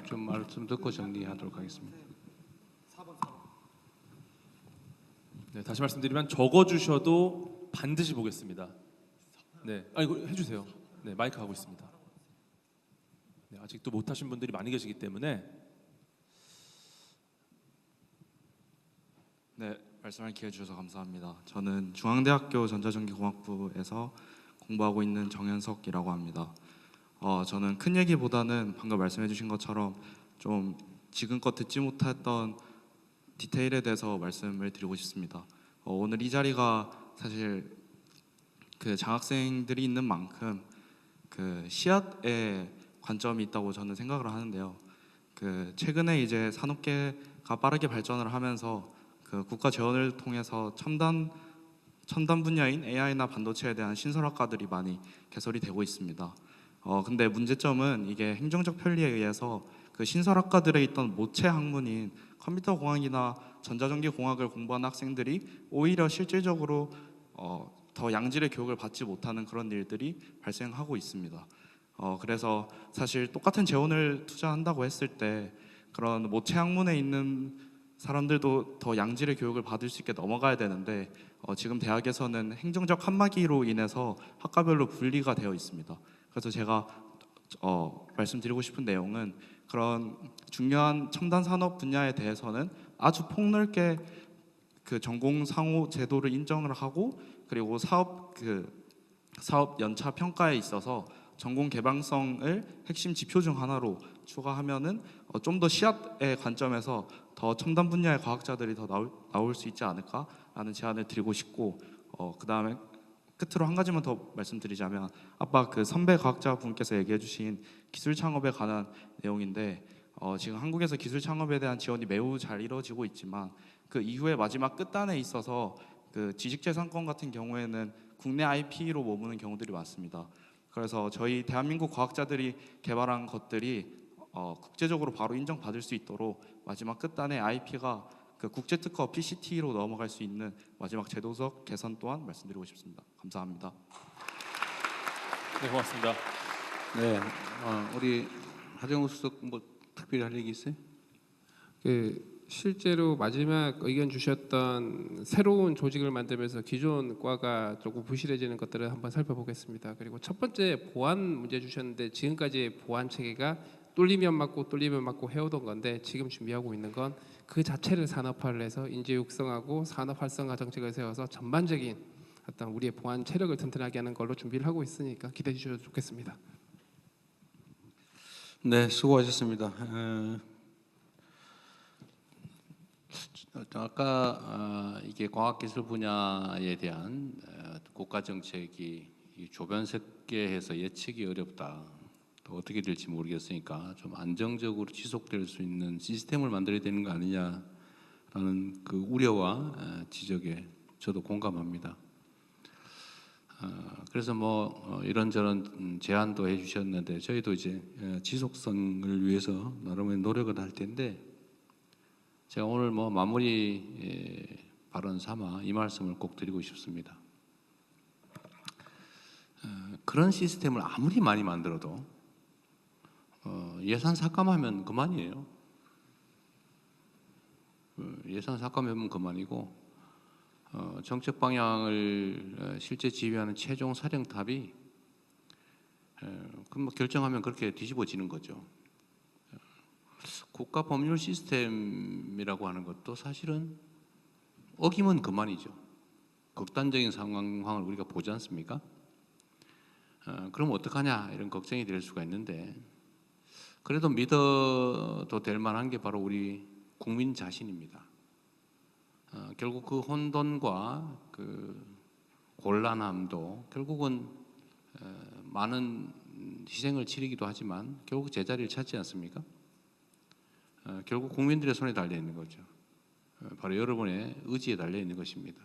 좀 말씀 듣고 정리하도록 하겠습니다. 네, 다시 말씀드리면 적어주셔도 반드시 보겠습니다. 네, 이거 해주세요. 네, 마이크 하고 있습니다. 네, 아직도 못하신 분들이 많이 계시기 때문에. 네, 말씀할 기회 주셔서 감사합니다. 저는 중앙대학교 전자전기공학부에서 공부하고 있는 정현석이라고 합니다. 저는 큰 얘기보다는 방금 말씀해주신 것처럼 좀 지금껏 듣지 못했던 디테일에 대해서 말씀을 드리고 싶습니다. 오늘 이 자리가 사실 그 장학생들이 있는 만큼 그 씨앗의 관점이 있다고 저는 생각을 하는데요. 그 최근에 이제 산업계가 빠르게 발전을 하면서 그 국가 지원을 통해서 첨단 분야인 AI나 반도체에 대한 신설학과들이 많이 개설이 되고 있습니다. 근데 문제점은 이게 행정적 편리에 의해서 그 신설학과들에 있던 모체 학문인 컴퓨터 공학이나 전자전기 공학을 공부하는 학생들이 오히려 실질적으로 더 양질의 교육을 받지 못하는 그런 일들이 발생하고 있습니다. 그래서 사실 똑같은 재원을 투자한다고 했을 때 그런 모체 학문에 있는 사람들도 더 양질의 교육을 받을 수 있게 넘어가야 되는데 지금 대학에서는 행정적 칸막이로 인해서 학과별로 분리가 되어 있습니다. 그래서 제가 말씀드리고 싶은 내용은 그런 중요한 첨단 산업 분야에 대해서는 아주 폭넓게 그 전공 상호 제도를 인정을 하고 그리고 사업 연차 평가에 있어서 전공 개방성을 핵심 지표 중 하나로 추가하면은 좀 더 씨앗의 관점에서 더 첨단 분야의 과학자들이 더 나올 수 있지 않을까라는 제안을 드리고 싶고 그 다음에 끝으로 한 가지만 더 말씀드리자면 아까 그 선배 과학자분께서 얘기해주신 기술 창업에 관한 내용인데 지금 한국에서 기술 창업에 대한 지원이 매우 잘 이루어지고 있지만 그 이후에 마지막 끝단에 있어서 그 지식재산권 같은 경우에는 국내 IP로 머무는 경우들이 많습니다. 그래서 저희 대한민국 과학자들이 개발한 것들이 국제적으로 바로 인정받을 수 있도록 마지막 끝단에 IP가 그 국제특허 PCT로 넘어갈 수 있는 마지막 제도적 개선 또한 말씀드리고 싶습니다. 감사합니다. 네, 고맙습니다. 네, 우리 하정우 수석 뭐 특별히 할 얘기 있어요? 그 실제로 마지막 의견 주셨던 새로운 조직을 만들면서 기존 과가 조금 부실해지는 것들을 한번 살펴보겠습니다. 그리고 첫 번째 보안 문제 주셨는데 지금까지 보안 체계가 뚫리면 막고 해오던 건데 지금 준비하고 있는 건 그 자체를 산업화를 해서 인재 육성하고 산업 활성화 정책을 세워서 전반적인 어떤 우리의 보안 체력을 튼튼하게 하는 걸로 준비를 하고 있으니까 기대해 주셔도 좋겠습니다. 네, 수고하셨습니다. 아까 이게 과학기술 분야에 대한 국가 정책이 조변석계해서 예측이 어렵다. 또 어떻게 될지 모르겠으니까 좀 안정적으로 지속될 수 있는 시스템을 만들어야 되는 거 아니냐라는 그 우려와 지적에 저도 공감합니다. 그래서 뭐 이런저런 제안도 해주셨는데 저희도 이제 지속성을 위해서 나름의 노력을 할 텐데 제가 오늘 뭐 마무리 발언 삼아 이 말씀을 꼭 드리고 싶습니다. 그런 시스템을 아무리 많이 만들어도 예산 삭감하면 그만이에요. 예산 삭감하면 그만이고 정책 방향을 실제 지휘하는 최종 사령탑이 그럼 뭐 결정하면 그렇게 뒤집어지는 거죠. 국가 법률 시스템이라고 하는 것도 사실은 어기면 그만이죠. 극단적인 상황을 우리가 보지 않습니까? 그럼 어떡하냐 이런 걱정이 될 수가 있는데 그래도 믿어도 될 만한 게 바로 우리 국민 자신입니다. 결국 그 혼돈과 그 곤란함도 결국은 많은 희생을 치르기도 하지만 결국 제자리를 찾지 않습니까? 결국 국민들의 손에 달려 있는 거죠. 바로 여러분의 의지에 달려 있는 것입니다.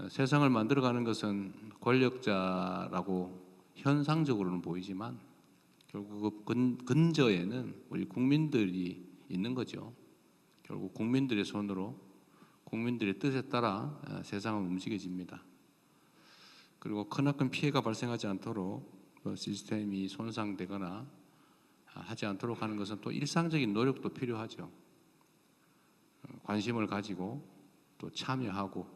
세상을 만들어가는 것은 권력자라고 현상적으로는 보이지만 결국 그 근저에는 우리 국민들이 있는 거죠. 결국 국민들의 손으로 국민들의 뜻에 따라 세상은 움직여집니다. 그리고 크나큰 피해가 발생하지 않도록 시스템이 손상되거나 하지 않도록 하는 것은 또 일상적인 노력도 필요하죠. 관심을 가지고 또 참여하고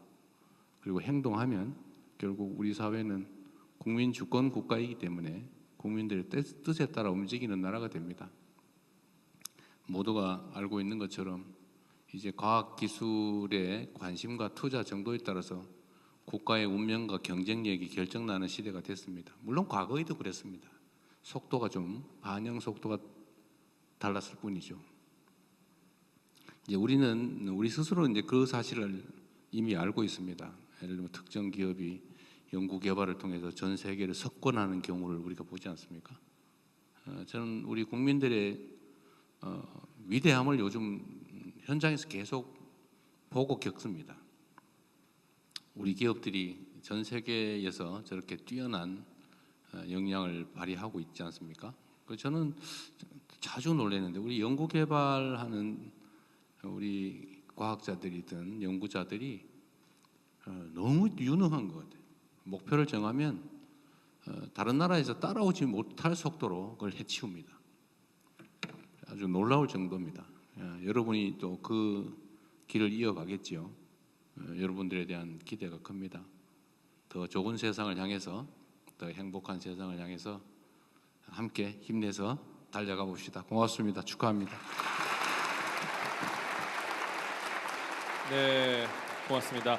그리고 행동하면 결국 우리 사회는 국민 주권 국가이기 때문에 국민들의 뜻에 따라 움직이는 나라가 됩니다. 모두가 알고 있는 것처럼 이제 과학기술의 관심과 투자 정도에 따라서 국가의 운명과 경쟁력이 결정나는 시대가 됐습니다. 물론 과거에도 그랬습니다. 속도가 좀 반영 속도가 달랐을 뿐이죠. 이제 우리는 우리 스스로 이제 그 사실을 이미 알고 있습니다. 예를 들면 특정 기업이 연구 개발을 통해서 전 세계를 석권하는 경우를 우리가 보지 않습니까? 저는 우리 국민들의 위대함을 요즘 현장에서 계속 보고 겪습니다. 우리 기업들이 전 세계에서 저렇게 뛰어난 역량을 발휘하고 있지 않습니까? 저는 자주 놀라는데 우리 연구 개발하는 우리 과학자들이든 연구자들이 너무 유능한 것 같아요. 목표를 정하면 다른 나라에서 따라오지 못할 속도로 그걸 해치웁니다. 아주 놀라울 정도입니다. 여러분이 또 그 길을 이어가겠지요. 여러분들에 대한 기대가 큽니다. 더 좋은 세상을 향해서 더 행복한 세상을 향해서 함께 힘내서 달려가 봅시다. 고맙습니다. 축하합니다. 네, 고맙습니다.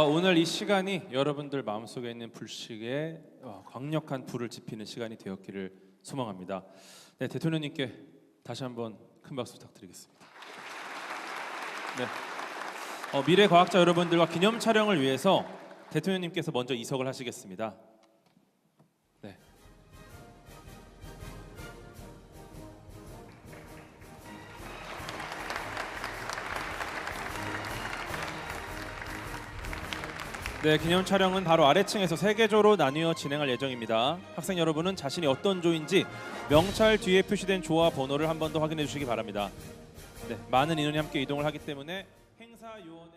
오늘 이 시간이 여러분들 마음속에 있는 불씨에 강력한 불을 지피는 시간이 되었기를 소망합니다. 네, 대통령님께 다시 한번 큰 박수 부탁드리겠습니다. 네, 미래 과학자 여러분들과 기념 촬영을 위해서 대통령님께서 먼저 이석을 하시겠습니다. 네. 네, 기념 촬영은 바로 아래층에서 3개 조로 나뉘어 진행할 예정입니다. 학생 여러분은 자신이 어떤 조인지 명찰 뒤에 표시된 조와 번호를 한 번 더 확인해 주시기 바랍니다. 네, 많은 인원이 함께 이동을 하기 때문에 행사 요원의